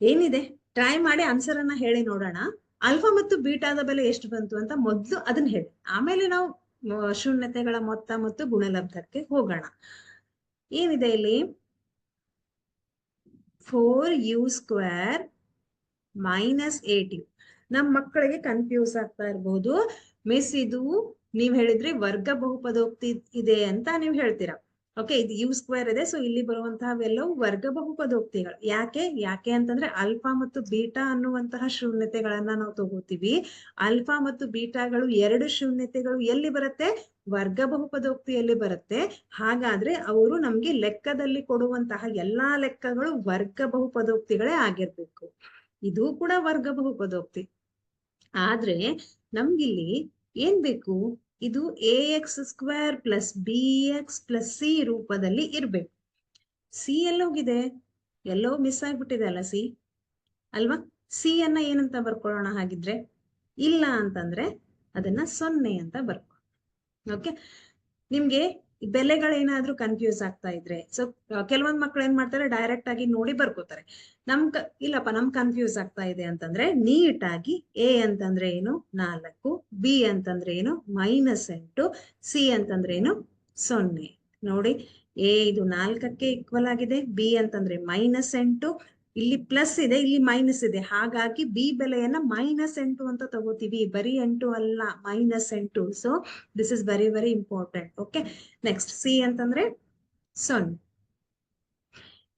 S1: ಏನಿದೆ ಟ್ರೈ ಮಾಡಿ ಆನ್ಸರ್ ಅನ್ನ ಹೇಳಿ ನೋಡೋಣ. ಆಲ್ಫಾ ಮತ್ತು ಬೀಟಾದ ಬೆಲೆ ಎಷ್ಟು ಬಂತು ಅಂತ ಮೊದಲು ಅದನ್ನ ಹೇಳಿ, ಆಮೇಲೆ ನಾವು ಶೂನ್ಯತೆಗಳ ಮೊತ್ತ ಮತ್ತು ಗುಣಲಬ್ಧಕ್ಕೆ ಹೋಗೋಣ. ಏನಿದೆ ಇಲ್ಲಿ? 4u² - 8u. ನಮ್ಮ ಮಕ್ಕಳಿಗೆ ಕನ್ಫ್ಯೂಸ್ ಆಗ್ತಾ ಇರ್ಬೋದು. ಮಿಸ್, ಇದು ನೀವ್ ಹೇಳಿದ್ರಿ ವರ್ಗ ಬಹುಪದೋಕ್ತಿ ಇದೆ ಅಂತ ನೀವ್ ಹೇಳ್ತೀರಾ. ಓಕೆ, ಇದು u² ಇದೆ. ಸೊ ಇಲ್ಲಿ ಬರುವಂತಹವೆಲ್ಲವೂ ವರ್ಗ ಬಹುಪದೋಕ್ತಿಗಳು. ಯಾಕೆ ಅಂತಂದ್ರೆ ಆಲ್ಫಾ ಮತ್ತು ಬೀಟಾ ಅನ್ನುವಂತಹ ಶೂನ್ಯತೆಗಳನ್ನ ನಾವು ತಗೋತೀವಿ. ಆಲ್ಫಾ ಮತ್ತು ಬೀಟಾಗಳು ಎರಡು ಶೂನ್ಯತೆಗಳು ಎಲ್ಲಿ ಬರುತ್ತೆ? ವರ್ಗ ಬಹುಪದೋಕ್ತಿಯಲ್ಲಿ ಬರುತ್ತೆ. ಹಾಗಾದ್ರೆ ಅವರು ನಮ್ಗೆ ಲೆಕ್ಕದಲ್ಲಿ ಕೊಡುವಂತಹ ಎಲ್ಲಾ ಲೆಕ್ಕಗಳು ವರ್ಗ ಬಹುಪದೋಕ್ತಿಗಳೇ ಆಗಿರ್ಬೇಕು. ಇದು ಕೂಡ ವರ್ಗ ಬಹುಪದೋಕ್ತಿ. ಆದ್ರೆ ನಮ್ಗಿಲ್ಲಿ ಏನ್ ಬೇಕು? ಇದು ax² + bx + c ರೂಪದಲ್ಲಿ ಇರ್ಬೇಕು. ಸಿ ಎಲ್ಲೋಗಿದೆ? ಎಲ್ಲೋ ಮಿಸ್ ಆಗ್ಬಿಟ್ಟಿದೆ ಅಲ್ಲ ಸಿ, ಅಲ್ವಾ? ಸಿ ಅನ್ನ ಏನಂತ ಬರ್ಕೊಳ್ಳೋಣ ಹಾಗಿದ್ರೆ? ಇಲ್ಲ ಅಂತಂದ್ರೆ ಅದನ್ನ 0 ಅಂತ ಬರ್ಕೊಳ್ಳೋಣ. ಓಕೆ, ನಿಮ್ಗೆ ಬೆಲೆಗಳೇನಾದ್ರೂ ಕನ್ಫ್ಯೂಸ್ ಆಗ್ತಾ ಇದ್ರೆ, ಸೊ ಕೆಲವೊಂದ್ ಮಕ್ಳು ಏನ್ ಮಾಡ್ತಾರೆ, ಡೈರೆಕ್ಟ್ ಆಗಿ ನೋಡಿ ಬರ್ಕೋತಾರೆ. ಇಲ್ಲಪ್ಪ ನಮ್ ಕನ್ಫ್ಯೂಸ್ ಆಗ್ತಾ ಇದೆ ಅಂತಂದ್ರೆ ನೀಟಾಗಿ ಎ ಅಂತಂದ್ರೆ ಏನು 4, ಬಿ ಅಂತಂದ್ರೆ ಏನು -8, ಸಿ ಅಂತಂದ್ರೆ ಏನು 0. ನೋಡಿ, ಎ ಇದು 4ಕ್ಕೆ ಈಕ್ವಲ್ ಆಗಿದೆ, ಬಿ ಅಂತಂದ್ರೆ -8, ಇಲ್ಲಿ ಪ್ಲಸ್ ಇದೆ, ಇಲ್ಲಿ ಮೈನಸ್ ಇದೆ. ಹಾಗಾಗಿ ಬಿ ಬೆಲೆಯನ್ನ -8 ಅಂತ ತಗೋತೀವಿ. ಬರೀ 8 ಅಲ್ಲ, -8. So this is very very important. Okay, next C ಅಂತಂದ್ರೆ 0.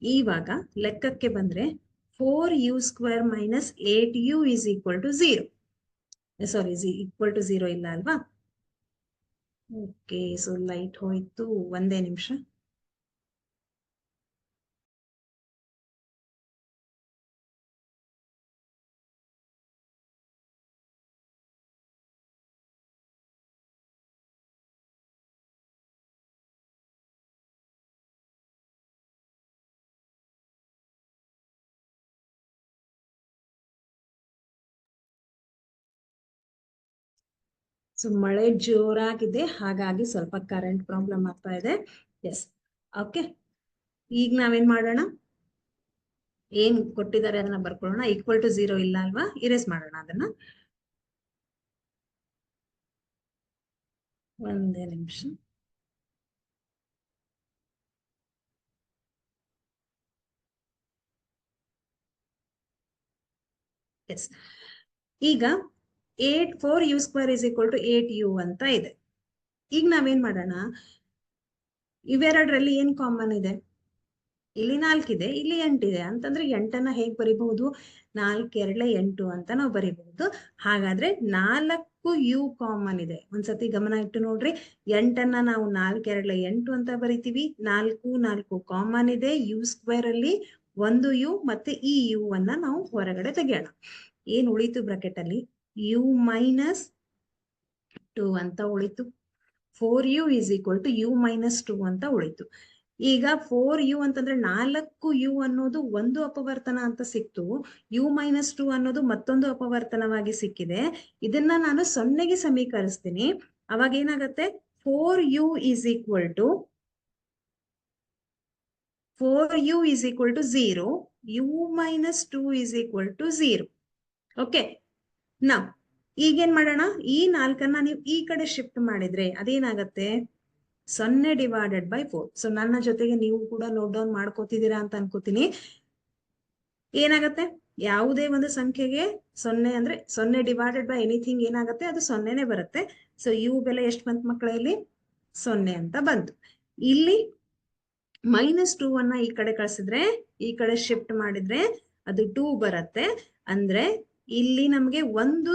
S1: ಇವಾಗ ಲೆಕ್ಕಕ್ಕೆ ಬಂದ್ರೆ 4u² - 8u is equal to 0. Sorry, equal to 0 ಇಲ್ಲ ಅಲ್ವಾ? ಓಕೆ, ಸೊ ಲೈಟ್ ಹೋಯ್ತು. ಒಂದೇ ನಿಮಿಷ. ಸೊ ಮಳೆ ಜೋರಾಗಿದೆ, ಹಾಗಾಗಿ ಸ್ವಲ್ಪ ಕರೆಂಟ್ ಪ್ರಾಬ್ಲಮ್ ಆಗ್ತಾ ಇದೆ. ಎಸ್, ಓಕೆ, ಈಗ ನಾವೇನ್ ಮಾಡೋಣ? ಏನ್ ಕೊಟ್ಟಿದ್ದಾರೆ ಅದನ್ನ ಬರ್ಕೊಳ್ಳೋಣ. ಈಕ್ವಲ್ ಟು 0 ಇಲ್ಲ ಅಲ್ವಾ, ಇರೇಸ್ ಮಾಡೋಣ ಅದನ್ನ. ಒಂದೇ ನಿಮಿಷ. ಎಸ್, ಈಗ 4u² is equal to 8u ಅಂತ ಇದೆ. ಈಗ ನಾವೇನ್ ಮಾಡೋಣ, ಇವೆರಡರಲ್ಲಿ ಏನ್ ಕಾಮನ್ ಇದೆ? ಇಲ್ಲಿ 4 ಇದೆ, ಇಲ್ಲಿ 8 ಇದೆ ಅಂತಂದ್ರೆ 8ಅನ್ನ ಹೇಗ್ ಬರಿಬಹುದು? 4 2 8 ಅಂತ ನಾವು ಬರಿಬಹುದು. ಹಾಗಾದ್ರೆ 4u ಕಾಮನ್ ಇದೆ. ಒಂದ್ಸತಿ ಗಮನ ಇಟ್ಟು ನೋಡ್ರಿ. 8ಅನ್ನ ನಾವು 4 2 8 ಅಂತ ಬರಿತೀವಿ. 4 4 ಕಾಮನ್ ಇದೆ. u² ಅಲ್ಲಿ 1u ಮತ್ತೆ ಈ u ಅನ್ನ ನಾವು ಹೊರಗಡೆ ತೆಗೆಯೋಣ. ಏನ್ ಉಳಿತು ಬ್ರಾಕೆಟ್ ಅಲ್ಲಿ? u ಮೈನಸ್ 2 ಅಂತ ಉಳಿತು. 4u is equal to u minus 2 ಅಂತ ಉಳಿತು. ಈಗ 4u ಅಂತಂದ್ರೆ 4u ಅನ್ನೋದು ಒಂದು ಅಪವರ್ತನ ಅಂತ ಸಿಕ್ತು. u minus 2 ಅನ್ನೋದು ಮತ್ತೊಂದು ಅಪವರ್ತನವಾಗಿ ಸಿಕ್ಕಿದೆ. ಇದನ್ನ ನಾನು 0ಗೆ ಸಮೀಕರಿಸ್ತೀನಿ. ಅವಾಗ ಏನಾಗತ್ತೆ? 4u is equal to 0, u minus 2 is equal to 0. Okay, ನಾವು ಈಗೇನ್ ಮಾಡೋಣ? ಈ 4ಅನ್ನ ನೀವು ಈ ಕಡೆ ಶಿಫ್ಟ್ ಮಾಡಿದ್ರೆ ಅದೇನಾಗತ್ತೆ? 0 ಡಿವೈಡೆಡ್ ಬೈ 4. ಸೊ ನನ್ನ ಜೊತೆಗೆ ನೀವು ಕೂಡ ನೋಟ್ ಡೌನ್ ಮಾಡ್ಕೋತಿದ್ದೀರಾ ಅಂತ ಅನ್ಕೋತೀನಿ. ಏನಾಗತ್ತೆ? ಯಾವುದೇ ಒಂದು ಸಂಖ್ಯೆಗೆ 0 ಅಂದ್ರೆ 0 ಡಿವೈಡೆಡ್ ಬೈ ಎನಿಥಿಂಗ್ ಏನಾಗತ್ತೆ? ಅದು 0ನೇ ಬರುತ್ತೆ. ಸೊ ಯು ಬೆಲೆ ಎಷ್ಟು ಬಂತು ಮಕ್ಕಳೇ? ಇಲ್ಲಿ 0 ಅಂತ ಬಂತು. ಇಲ್ಲಿ -2 ಅನ್ನ ಈ ಕಡೆ ಕಳಿಸಿದ್ರೆ, ಈ ಕಡೆ ಶಿಫ್ಟ್ ಮಾಡಿದ್ರೆ ಅದು 2 ಬರುತ್ತೆ. ಅಂದ್ರೆ ಇಲ್ಲಿ ನಮ್ಗೆ ಒಂದು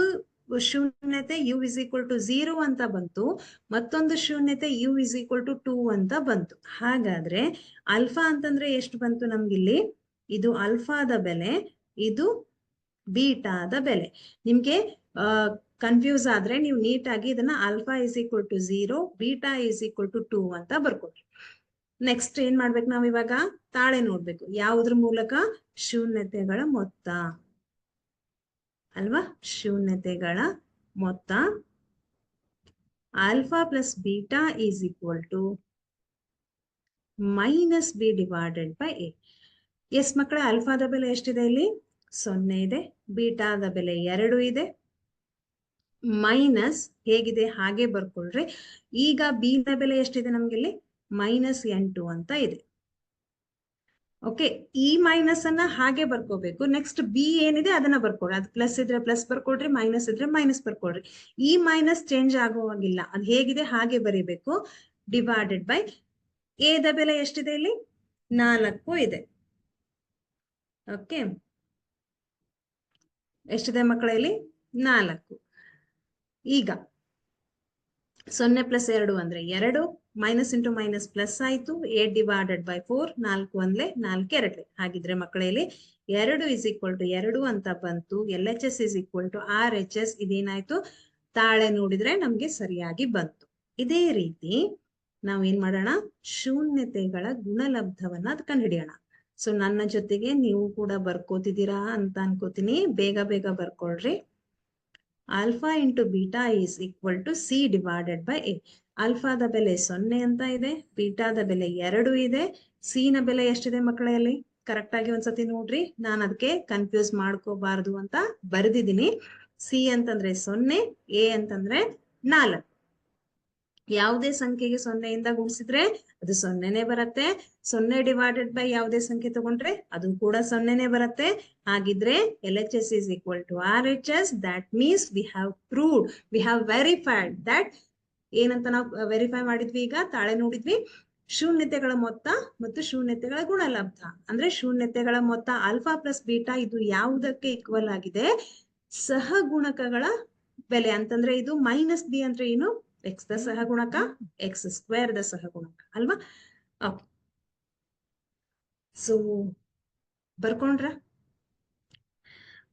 S1: ಶೂನ್ಯತೆ u is equal to 0 ಅಂತ ಬಂತು, ಮತ್ತೊಂದು ಶೂನ್ಯತೆ u is equal to 2 ಅಂತ ಬಂತು. ಹಾಗಾದ್ರೆ ಆಲ್ಫಾ ಅಂತಂದ್ರೆ ಎಷ್ಟು ಬಂತು ನಮ್ಗಿಲ್ಲಿ? ಇದು ಆಲ್ಫಾದ ಬೆಲೆ, ಇದು ಬೀಟಾದ ಬೆಲೆ. ನಿಮ್ಗೆ ಕನ್ಫ್ಯೂಸ್ ಆದ್ರೆ ನೀವು ನೀಟಾಗಿ ಇದನ್ನ alpha is equal to 0, beta is equal to 2 ಅಂತ ಬರ್ಕೊಡ್ರಿ. ನೆಕ್ಸ್ಟ್ ಏನ್ ಮಾಡ್ಬೇಕು ನಾವ್ ಇವಾಗ? ತಾಳೆ ನೋಡ್ಬೇಕು. ಯಾವುದ್ರ ಮೂಲಕ? ಶೂನ್ಯತೆಗಳ ಮೊತ್ತ ಅಲ್ವಾ? ಶೂನ್ಯತೆಗಳ ಮೊತ್ತ alpha plus beta is equal to minus b divided by a. Yes ಮಕ್ಕಳ, ಆಲ್ಫಾದ ಬೆಲೆ ಎಷ್ಟಿದೆ? ಇಲ್ಲಿ 0 ಇದೆ. ಬೀಟಾದ ಬೆಲೆ 2 ಇದೆ. ಮೈನಸ್ ಹೇಗಿದೆ ಹಾಗೆ ಬರ್ಕೊಳ್ರಿ. ಈಗ ಬಿ ನ ಬೆಲೆ ಎಷ್ಟಿದೆ ನಮ್ಗೆ? ಇಲ್ಲಿ -8 ಅಂತ ಇದೆ. ಓಕೆ, ಈ ಮೈನಸ್ ಅನ್ನ ಹಾಗೆ ಬರ್ಕೋಬೇಕು. ನೆಕ್ಸ್ಟ್ ಬಿ ಏನಿದೆ ಅದನ್ನ ಬರ್ಕೊಡ್ರಿ. ಅದು ಪ್ಲಸ್ ಇದ್ರೆ ಪ್ಲಸ್ ಬರ್ಕೊಡ್ರಿ, ಮೈನಸ್ ಇದ್ರೆ ಮೈನಸ್ ಬರ್ಕೊಡ್ರಿ. ಈ ಮೈನಸ್ ಚೇಂಜ್ ಆಗುವಾಗಿಲ್ಲ, ಅದು ಹೇಗಿದೆ ಹಾಗೆ ಬರೀಬೇಕು. ಡಿವೈಡೆಡ್ ಬೈ ಎ ದ ಬೆಲೆ ಎಷ್ಟಿದೆ? ಇಲ್ಲಿ 4 ಇದೆ. ಓಕೆ, ಎಷ್ಟಿದೆ ಮಕ್ಕಳ? ಇಲ್ಲಿ 4. ಈಗ 0 + 2 ಅಂದ್ರೆ 2, ಮೈನಸ್ ಇಂಟು ಮೈನಸ್ ಪ್ಲಸ್ ಆಯ್ತು. 8 ಡಿವೈಡೆಡ್ ಬೈ 4, 4 1 4 2. ಹಾಗಿದ್ರೆ ಮಕ್ಕಳಲ್ಲಿ 2 is equal to 2 ಅಂತ ಬಂತು. LHS is equal to RHS. ಇದೇನಾಯ್ತು? ತಾಳೆ ನೋಡಿದ್ರೆ ನಮ್ಗೆ ಸರಿಯಾಗಿ ಬಂತು. ಇದೇ ರೀತಿ ನಾವ್ ಏನ್ ಮಾಡೋಣ? ಶೂನ್ಯತೆಗಳ ಗುಣಲಬ್ಧವನ್ನ ಅದು ಕಂಡುಹಿಡಿಯೋಣ. ಸೊ ನನ್ನ ಜೊತೆಗೆ ನೀವು ಕೂಡ ಬರ್ಕೋತಿದ್ದೀರಾ ಅಂತ ಅನ್ಕೋತೀನಿ. ಬೇಗ ಬೇಗ ಬರ್ಕೊಳ್ರಿ. Alpha into beta is equal to c divided by a. ಆಲ್ಫಾದ ಬೆಲೆ 0 ಅಂತ ಇದೆ, ಬೀಟಾದ ಬೆಲೆ 2 ಇದೆ. ಸಿ ನ ಬೆಲೆ ಎಷ್ಟಿದೆ ಮಕ್ಕಳಲ್ಲಿ? ಕರೆಕ್ಟ್ ಆಗಿ ಒಂದ್ಸತಿ ನೋಡ್ರಿ, ನಾನು ಅದಕ್ಕೆ ಕನ್ಫ್ಯೂಸ್ ಮಾಡ್ಕೋಬಾರ್ದು ಅಂತ ಬರೆದಿದ್ದೀನಿ. ಸಿ ಅಂತಂದ್ರೆ 0, ಎ ಅಂತಂದ್ರೆ 4. ಯಾವುದೇ ಸಂಖ್ಯೆಗೆ 0ಇಂದ ಗುಣಿಸಿದ್ರೆ ಅದು 0ನೇ ಬರುತ್ತೆ. 0 ಡಿವೈಡೆಡ್ ಬೈ ಯಾವುದೇ ಸಂಖ್ಯೆ ತಗೊಂಡ್ರೆ ಅದು ಕೂಡ 0ನೇ ಬರುತ್ತೆ. ಹಾಗಿದ್ರೆ LHS is equal to RHS. That means we have proved, we have verified that. ಏನಂತ ನಾವು ವೆರಿಫೈ ಮಾಡಿದ್ವಿ? ಈಗ ತಾಳೆ ನೋಡಿದ್ವಿ. ಶೂನ್ಯತೆಗಳ ಮೊತ್ತ ಮತ್ತು ಶೂನ್ಯತೆಗಳ ಗುಣಲಬ್ಧ ಅಂದ್ರೆ ಶೂನ್ಯತೆಗಳ ಮೊತ್ತ ಆಲ್ಫಾ ಪ್ಲಸ್ ಬೀಟಾ ಇದು ಯಾವುದಕ್ಕೆ ಈಕ್ವಲ್ ಆಗಿದೆ? ಸಹಗುಣಕಗಳ ಬೆಲೆ. ಅಂತಂದ್ರೆ ಇದು ಮೈನಸ್ ಬಿ ಅಂದ್ರೆ ಏನು? x ದ ಸಹಗುಣಕ, x² ದ ಸಹಗುಣಕ ಅಲ್ವಾ? ಸೊ ಬರ್ಕೊಂಡ್ರ?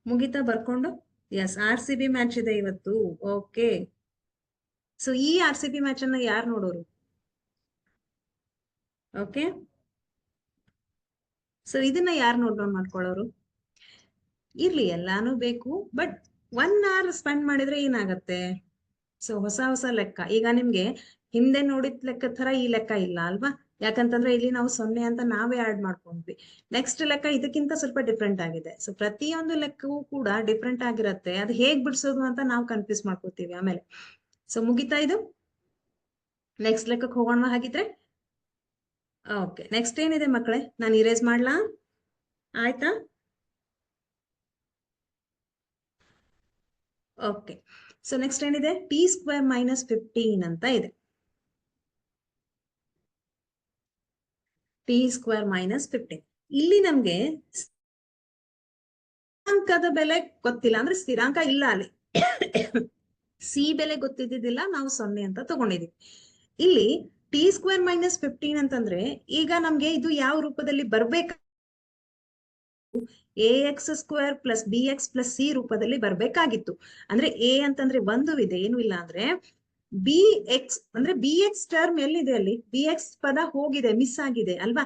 S1: ಮುಗಿತಾ ಬರ್ಕೊಂಡು? ಎಸ್, RCB ಮ್ಯಾಚ್ ಇದೆ ಇವತ್ತು. ಓಕೆ, ಸೊ ಈ RCB ಮ್ಯಾಚ್ ಅನ್ನ ಯಾರು ನೋಡೋರು? ಓಕೆ, ಸೊ ಇದನ್ನ ಯಾರು ನೋಟ್ ಡೌನ್ ಮಾಡ್ಕೊಳ್ಳೋರು? ಇರ್ಲಿ, ಎಲ್ಲಾನು ಬೇಕು, ಬಟ್ 1 hour ಸ್ಪೆಂಡ್ ಮಾಡಿದ್ರೆ ಏನಾಗತ್ತೆ? ಸೊ ಹೊಸ ಹೊಸ ಲೆಕ್ಕ. ಈಗ ನಿಮ್ಗೆ ಹಿಂದೆ ನೋಡಿದ ಲೆಕ್ಕ ತರ ಈ ಲೆಕ್ಕ ಇಲ್ಲ ಅಲ್ವಾ? ಯಾಕಂತಂದ್ರೆ ಇಲ್ಲಿ ನಾವು 0 ಅಂತ ನಾವೇ ಆಡ್ ಮಾಡ್ಕೊಂಡ್ವಿ. ನೆಕ್ಸ್ಟ್ ಲೆಕ್ಕ ಇದಕ್ಕಿಂತ ಸ್ವಲ್ಪ ಡಿಫ್ರೆಂಟ್ ಆಗಿದೆ. ಸೊ ಪ್ರತಿಯೊಂದು ಲೆಕ್ಕವೂ ಕೂಡ ಡಿಫ್ರೆಂಟ್ ಆಗಿರತ್ತೆ. ಅದು ಹೇಗ್ ಬಿಡಿಸೋದು ಅಂತ ನಾವು ಕನ್ಫ್ಯೂಸ್ ಮಾಡ್ಕೋತೀವಿ ಆಮೇಲೆ. ಸೊ ಮುಗಿತಾ ಇದು? ನೆಕ್ಸ್ಟ್ ಲೆಕ್ಕಕ್ಕೆ ಹೋಗೋಣ ಹಾಗಿದ್ರೆ. ಓಕೆ, ನೆಕ್ಸ್ಟ್ ಏನಿದೆ ಮಕ್ಕಳೇ? ನಾನು ಇರೇಸ್ ಮಾಡ್ಲಾ? ಆಯ್ತಾ? ಓಕೆ, ಸೊ ನೆಕ್ಸ್ಟ್ ಏನಿದೆ? ಟಿ ಸ್ಕ್ವೇರ್ ಮೈನಸ್ 15 ಅಂತ ಇದೆ. T square minus 15. ಇಲ್ಲಿ ನಮ್ಗೆ ಸ್ಥಿರಾಂಕದ ಬೆಲೆ ಗೊತ್ತಿಲ್ಲ, ಅಂದ್ರೆ ಸ್ಥಿರಾಂಕ ಇಲ್ಲ ಅಲ್ಲಿ. ಸಿ ಬೆಲೆ ಗೊತ್ತಿದ್ದಿಲ್ಲ, ನಾವು 0 ಅಂತ ತಗೊಂಡಿದೀವಿ. ಇಲ್ಲಿ ಟಿ ಸ್ಕ್ವೇರ್ ಮೈನಸ್ 15 ಅಂತಂದ್ರೆ ಈಗ ನಮ್ಗೆ ಇದು ಯಾವ ರೂಪದಲ್ಲಿ ಬರ್ಬೇಕು? A x square plus b x plus C ರೂಪದಲ್ಲಿ ಬರ್ಬೇಕಾಗಿತ್ತು. ಅಂದ್ರೆ ಎ ಅಂತಂದ್ರೆ ಒಂದು ಇದೆ, ಏನು ಇಲ್ಲ ಅಂದ್ರೆ ಬಿ ಎಕ್ಸ್ ಅಂದ್ರೆ ಬಿ ಎಕ್ಸ್ ಟರ್ಮ್ ಎಲ್ಲಿದೆ ಅಲ್ಲಿ? ಬಿ ಎಕ್ಸ್ ಪದ ಹೋಗಿದೆ, ಮಿಸ್ ಆಗಿದೆ ಅಲ್ವಾ?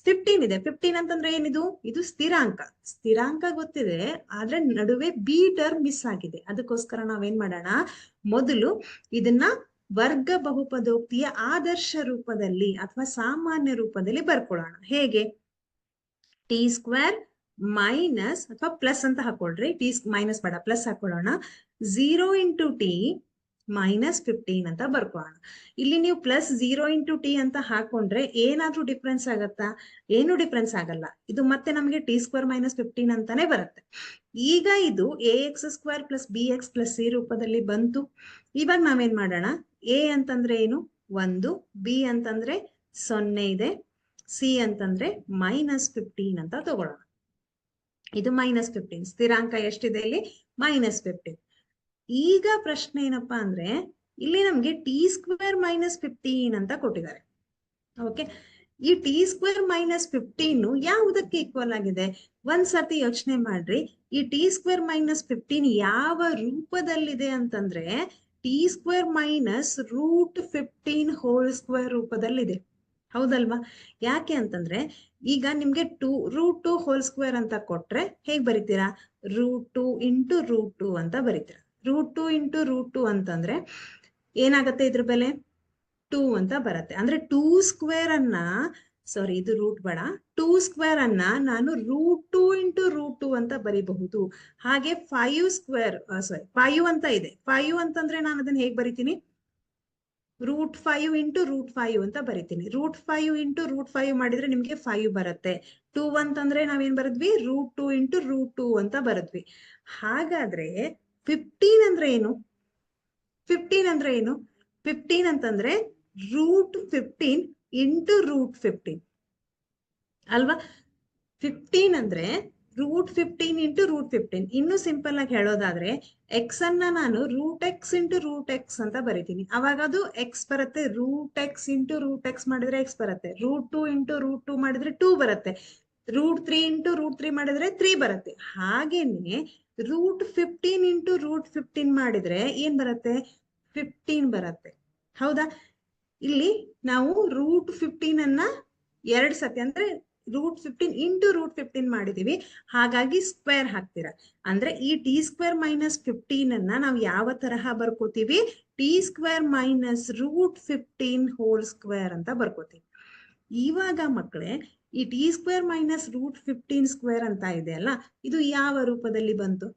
S1: 15 ಇದೆ. 15 ಅಂತಂದ್ರೆ ಏನಿದು? ಇದು ಸ್ಥಿರಾಂಕ. ಸ್ಥಿರಾಂಕ ಗೊತ್ತಿದೆ, ಆದ್ರೆ ನಡುವೆ ಬಿ ಟರ್ಮ್ ಮಿಸ್ ಆಗಿದೆ. ಅದಕ್ಕೋಸ್ಕರ ನಾವೇನ್ ಮಾಡೋಣ, ಮೊದಲು ಇದನ್ನ ವರ್ಗ ಬಹುಪದೋಕ್ತಿಯ ಆದರ್ಶ ರೂಪದಲ್ಲಿ ಅಥವಾ ಸಾಮಾನ್ಯ ರೂಪದಲ್ಲಿ ಬರ್ಕೊಳ್ಳೋಣ. ಹೇಗೆ? ಟಿ ಸ್ಕ್ವೇರ್ ಮೈನಸ್ ಅಥವಾ ಪ್ಲಸ್ ಅಂತ ಹಾಕೊಳ್ರಿ. ಟಿ ಮೈನಸ್ ಬೇಡ, ಪ್ಲಸ್ ಹಾಕೊಳ್ಳೋಣ. 0 ಇಂಟು ಟಿ ಮೈನಸ್ 15 ಅಂತ ಬರ್ಕೊಳ್ಳೋಣ. ಇಲ್ಲಿ ನೀವು ಪ್ಲಸ್ 0 ಇಂಟು ಟಿ ಅಂತ ಹಾಕೊಂಡ್ರೆ ಏನಾದ್ರೂ ಡಿಫ್ರೆನ್ಸ್ ಆಗತ್ತಾ? ಏನು ಡಿಫ್ರೆನ್ಸ್ ಆಗಲ್ಲ. ಇದು ಮತ್ತೆ ನಮ್ಗೆ ಟಿ ಸ್ಕ್ವೇರ್ ಮೈನಸ್ 15 ಅಂತಾನೆ ಬರುತ್ತೆ. ಈಗ ಇದು A x square plus b x plus C ರೂಪದಲ್ಲಿ ಬಂತು. ಇವಾಗ ನಾವೇನ್ ಮಾಡೋಣ? ಎ ಅಂತಂದ್ರೆ ಏನು? 1, ಬಿ ಅಂತಂದ್ರೆ 0 ಇದೆ, ಸಿ ಅಂತಂದ್ರೆ ಮೈನಸ್ 15 ಅಂತ ತಗೊಳ್ಳೋಣ. ಇದು ಮೈನಸ್ 15. ಸ್ಥಿರಾಂಕ ಎಷ್ಟಿದೆ ಇಲ್ಲಿ? ಮೈನಸ್ 15. ಈಗ ಪ್ರಶ್ನೆ ಏನಪ್ಪಾ ಅಂದ್ರೆ, ಇಲ್ಲಿ ನಮ್ಗೆ ಟಿ ಸ್ಕ್ವೇರ್ ಮೈನಸ್ 15 ಅಂತ ಕೊಟ್ಟಿದ್ದಾರೆ. ಓಕೆ, ಈ ಟಿ ಸ್ಕ್ವೇರ್ ಮೈನಸ್ 15 ಯಾವುದಕ್ಕೆ ಈಕ್ವಲ್ ಆಗಿದೆ? ಒಂದ್ಸತಿ ಯೋಚನೆ ಮಾಡ್ರಿ. ಈ ಟಿ ಸ್ಕ್ವೇರ್ ಮೈನಸ್ 15 ಯಾವ ರೂಪದಲ್ಲಿದೆ ಅಂತಂದ್ರೆ t square minus root 15 whole square ರೂಪದಲ್ಲಿದೆ. ಹೌದಲ್ವಾ? ಯಾಕೆ ಅಂತಂದ್ರೆ ಈಗ ನಿಮ್ಗೆ √2 ಹೋಲ್ ಸ್ಕ್ವೇರ್ ಅಂತ ಕೊಟ್ರೆ ಹೇಗ್ ಬರೀತೀರಾ? √2 ಇಂಟು √2 ಅಂತ ಬರೀತೀರಾ. √2 ಇಂಟು √2 ಅಂತಂದ್ರೆ ಏನಾಗತ್ತೆ? ಇದ್ರ ಬೆಲೆ 2 ಅಂತ ಬರುತ್ತೆ. ಅಂದ್ರೆ 2 ಸ್ಕ್ವೇರ್ ಅನ್ನ, ಸಾರಿ ಇದು ರೂಟ್ ಬೇಡ, 2 ಸ್ಕ್ವೇರ್ ಅನ್ನ ನಾನು √2 ಇಂಟು √2 ಅಂತ ಬರೀಬಹುದು. ಹಾಗೆ 5 ಸ್ಕ್ವೇರ್, ಸಾರಿ 5 ಅಂತ ಇದೆ. 5 ಅಂತಂದ್ರೆ ನಾನು ಅದನ್ನ ಹೇಗ್ ಬರಿತೀನಿ? √5 ಇಂಟು √5 ಅಂತ ಬರಿತೀನಿ. √5 ಇಂಟು √5 ಮಾಡಿದ್ರೆ ನಿಮ್ಗೆ 5 ಬರುತ್ತೆ. 2 ಅಂತಂದ್ರೆ ನಾವೇನ್ ಬರದ್ವಿ? √2 ಇಂಟು √2 ಅಂತ ಬರದ್ವಿ. ಹಾಗಾದ್ರೆ 15 ಅಂದ್ರೆ ಏನು? 15 ಅಂದ್ರೆ ಏನು? 15 ಅಂತಂದ್ರೆ √15 ಇಂಟು √15 ಅಲ್ವಾ? 15 ಅಂದ್ರೆ √15 ಇಂಟು √15. ಇನ್ನು ಸಿಂಪಲ್ ಆಗಿ ಹೇಳೋದಾದ್ರೆ ಎಕ್ಸ್ ಅನ್ನ ನಾನು √x ಇಂಟು √x ಅಂತ ಬರಿತೀನಿ. ಅವಾಗ ಅದು ಎಕ್ಸ್ ಬರುತ್ತೆ. √x ಇಂಟು √x ಮಾಡಿದ್ರೆ ಎಕ್ಸ್ ಬರುತ್ತೆ. √2 ಇಂಟು √2 ಮಾಡಿದ್ರೆ 2 ಬರುತ್ತೆ. √3 ಇಂಟು √3 ಮಾಡಿದ್ರೆ 3 ಬರುತ್ತೆ. ಹಾಗೇನೆ √15 ಇಂಟು √15 ಮಾಡಿದ್ರೆ ಏನ್ ಬರುತ್ತೆ? 15 ಬರುತ್ತೆ. ಹೌದಾ? ಇಲ್ಲಿ ನಾವು √15 ಅನ್ನ 2 ಸತಿ ಅಂದ್ರೆ √15 ಇಂಟು √15 ಮಾಡಿದೀವಿ. ಹಾಗಾಗಿ ಸ್ಕ್ವೇರ್ ಹಾಕ್ತೀರಾ. ಅಂದ್ರೆ ಈ ಟಿ ಸ್ಕ್ವೇರ್ ಮೈನಸ್ 15 ಅನ್ನ ನಾವು ಯಾವ ತರಹ ಬರ್ಕೋತೀವಿ? T square minus √15 whole square ಅಂತ ಬರ್ಕೋತೀವಿ. ಇವಾಗ ಮಕ್ಕಳೇ, ಈ ಟಿ ಸ್ಕ್ವೇರ್ ಮೈನಸ್ √15 ಸ್ಕ್ವೇರ್ ಅಂತ ಇದೆ ಅಲ್ಲ, ಇದು ಯಾವ ರೂಪದಲ್ಲಿ ಬಂತು?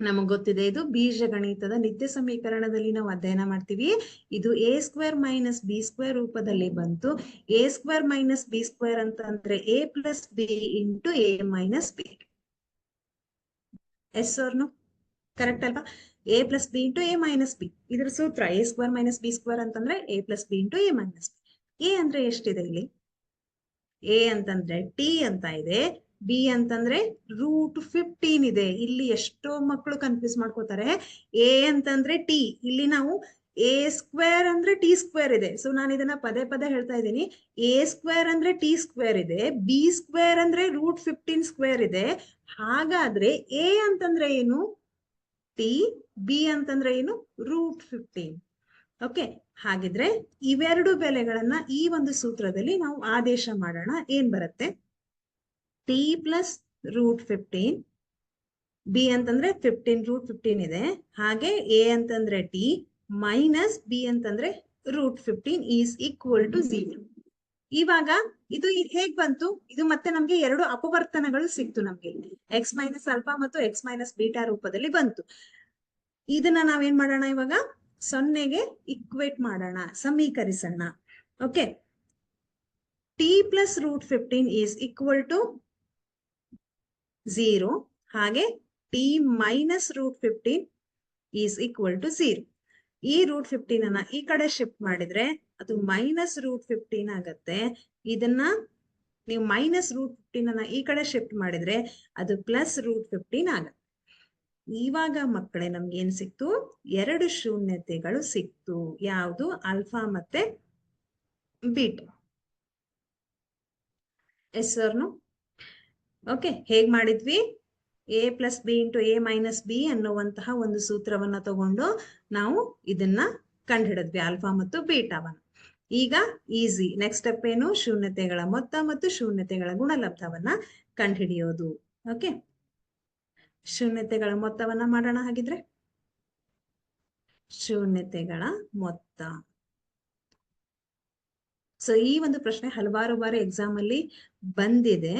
S1: ನಮಗ್ ಗೊತ್ತಿದೆ, ಇದು ಬೀಜಗಣಿತದ ನಿತ್ಯ ಸಮೀಕರಣದಲ್ಲಿ ನಾವು ಅಧ್ಯಯನ ಮಾಡ್ತೀವಿ. ಇದು a square minus b square ರೂಪದಲ್ಲಿ ಬಂತು. A square minus b square ಅಂತ ಅಂದ್ರೆ a plus b into a minus b. Yes ಅವ್ರನು ಕರೆಕ್ಟ್ ಅಲ್ವಾ? A plus b into a minus b ಇದ್ರ ಸೂತ್ರ. A square minus b square ಅಂತಂದ್ರೆ a plus b into a minus b. A ಅಂದ್ರೆ ಎಷ್ಟಿದೆ ಇಲ್ಲಿ? ಎ ಅಂತಂದ್ರೆ ಟಿ ಅಂತ ಇದೆ, ಬಿ ಅಂತಂದ್ರೆ √15 ಇದೆ. ಇಲ್ಲಿ ಎಷ್ಟೋ ಮಕ್ಕಳು ಕನ್ಫ್ಯೂಸ್ ಮಾಡ್ಕೋತಾರೆ. ಎ ಅಂತಂದ್ರೆ ಟಿ, ಇಲ್ಲಿ ನಾವು ಎ ಸ್ಕ್ವೇರ್ ಅಂದ್ರೆ ಟಿ ಸ್ಕ್ವೇರ್ ಇದೆ. ಸೊ ನಾನು ಇದನ್ನ ಪದೇ ಪದೇ ಹೇಳ್ತಾ ಇದ್ದೀನಿ. ಎ ಸ್ಕ್ವೇರ್ ಅಂದ್ರೆ ಟಿ ಸ್ಕ್ವೇರ್ ಇದೆ, ಬಿ ಸ್ಕ್ವೇರ್ ಅಂದ್ರೆ √15 ಸ್ಕ್ವೇರ್ ಇದೆ. ಹಾಗಾದ್ರೆ ಎ ಅಂತಂದ್ರೆ ಏನು? ಟಿ, ಬಿ ಅಂತಂದ್ರೆ ಏನು? √15. ಓಕೆ, ಹಾಗಿದ್ರೆ ಇವೆರಡು ಬೆಲೆಗಳನ್ನ ಈ ಒಂದು ಸೂತ್ರದಲ್ಲಿ ನಾವು ಆದೇಶ ಮಾಡೋಣ. ಏನ್ ಬರುತ್ತೆ? ಟಿ ಪ್ಲಸ್ √15, ಬಿ ಅಂತಂದ್ರೆ 15 √15 ಇದೆ. ಹಾಗೆ ಎ ಅಂತಂದ್ರೆ ಟಿ ಮೈನಸ್ ಬಿ ಅಂತಂದ್ರೆ ರೂಟ್ 15 ಈಸ್ ಈಕ್ವಲ್ ಟು 0. ಇವಾಗ ಇದು ಹೇಗ್ ಬಂತು? ಇದು ಮತ್ತೆ ನಮ್ಗೆ ಎರಡು ಅಪವರ್ತನಗಳು ಸಿಕ್ತು ನಮ್ಗೆ. ಎಕ್ಸ್ ಮೈನಸ್ ಅಲ್ಫಾ ಮತ್ತು ಎಕ್ಸ್ ಮೈನಸ್ ಬೀಟಾ ರೂಪದಲ್ಲಿ ಬಂತು. ಇದನ್ನ ನಾವೇನ್ ಮಾಡೋಣ ಇವಾಗ? 0ಗೆ ಇಕ್ವೇಟ್ ಮಾಡೋಣ, ಸಮೀಕರಿಸೋಣ. Okay, t plus root 15 is equal to 0, ಹಾಗೆ t minus root 15 is equal to 0. ಈ ರೂಟ್ 15 ಅನ್ನ ಈ ಕಡೆ ಶಿಫ್ಟ್ ಮಾಡಿದ್ರೆ ಅದು ಮೈನಸ್ ರೂಟ್ 15 ಆಗತ್ತೆ. ಇದನ್ನ ನೀವು ಮೈನಸ್ ರೂಟ್ 15 ಅನ್ನ ಈ ಕಡೆ ಶಿಫ್ಟ್ ಮಾಡಿದ್ರೆ ಅದು ಪ್ಲಸ್ ರೂಟ್ 15 ಆಗತ್ತೆ. ಇವಾಗ ಮಕ್ಕಳೇ ನಮ್ಗೆ ಏನ್ ಸಿಕ್ತು? ಎರಡು ಶೂನ್ಯತೆಗಳು ಸಿಕ್ತು. ಯಾವುದು? ಆಲ್ಫಾ ಮತ್ತೆ ಬೀಟಾ. ಎಸ್ ಸರ್ನು? ಓಕೆ, ಹೇಗ್ ಮಾಡಿದ್ವಿ? A plus b into a minus B ಅನ್ನುವಂತಹ ಒಂದು ಸೂತ್ರವನ್ನ ತಗೊಂಡು ನಾವು ಇದನ್ನ ಕಂಡುಹಿಡಿದ್ವಿ, ಆಲ್ಫಾ ಮತ್ತು ಬೀಟಾವನ್ನ. ಈಗ ಈಸಿ. ನೆಕ್ಸ್ಟ್ ಸ್ಟೆಪ್ ಏನು? ಶೂನ್ಯತೆಗಳ ಮೊತ್ತ ಮತ್ತು ಶೂನ್ಯತೆಗಳ ಗುಣಲಬ್ಧವನ್ನ ಕಂಡುಹಿಡಿಯೋದು. ಓಕೆ, ಶೂನ್ಯತೆಗಳ ಮೊತ್ತವನ್ನ ಮಾಡೋಣ. ಹಾಗಿದ್ರೆ ಶೂನ್ಯತೆಗಳ ಮೊತ್ತ. ಸೊ ಈ ಒಂದು ಪ್ರಶ್ನೆ ಹಲವಾರು ಬಾರಿ ಎಕ್ಸಾಮ್ ಅಲ್ಲಿ ಬಂದಿದೆ.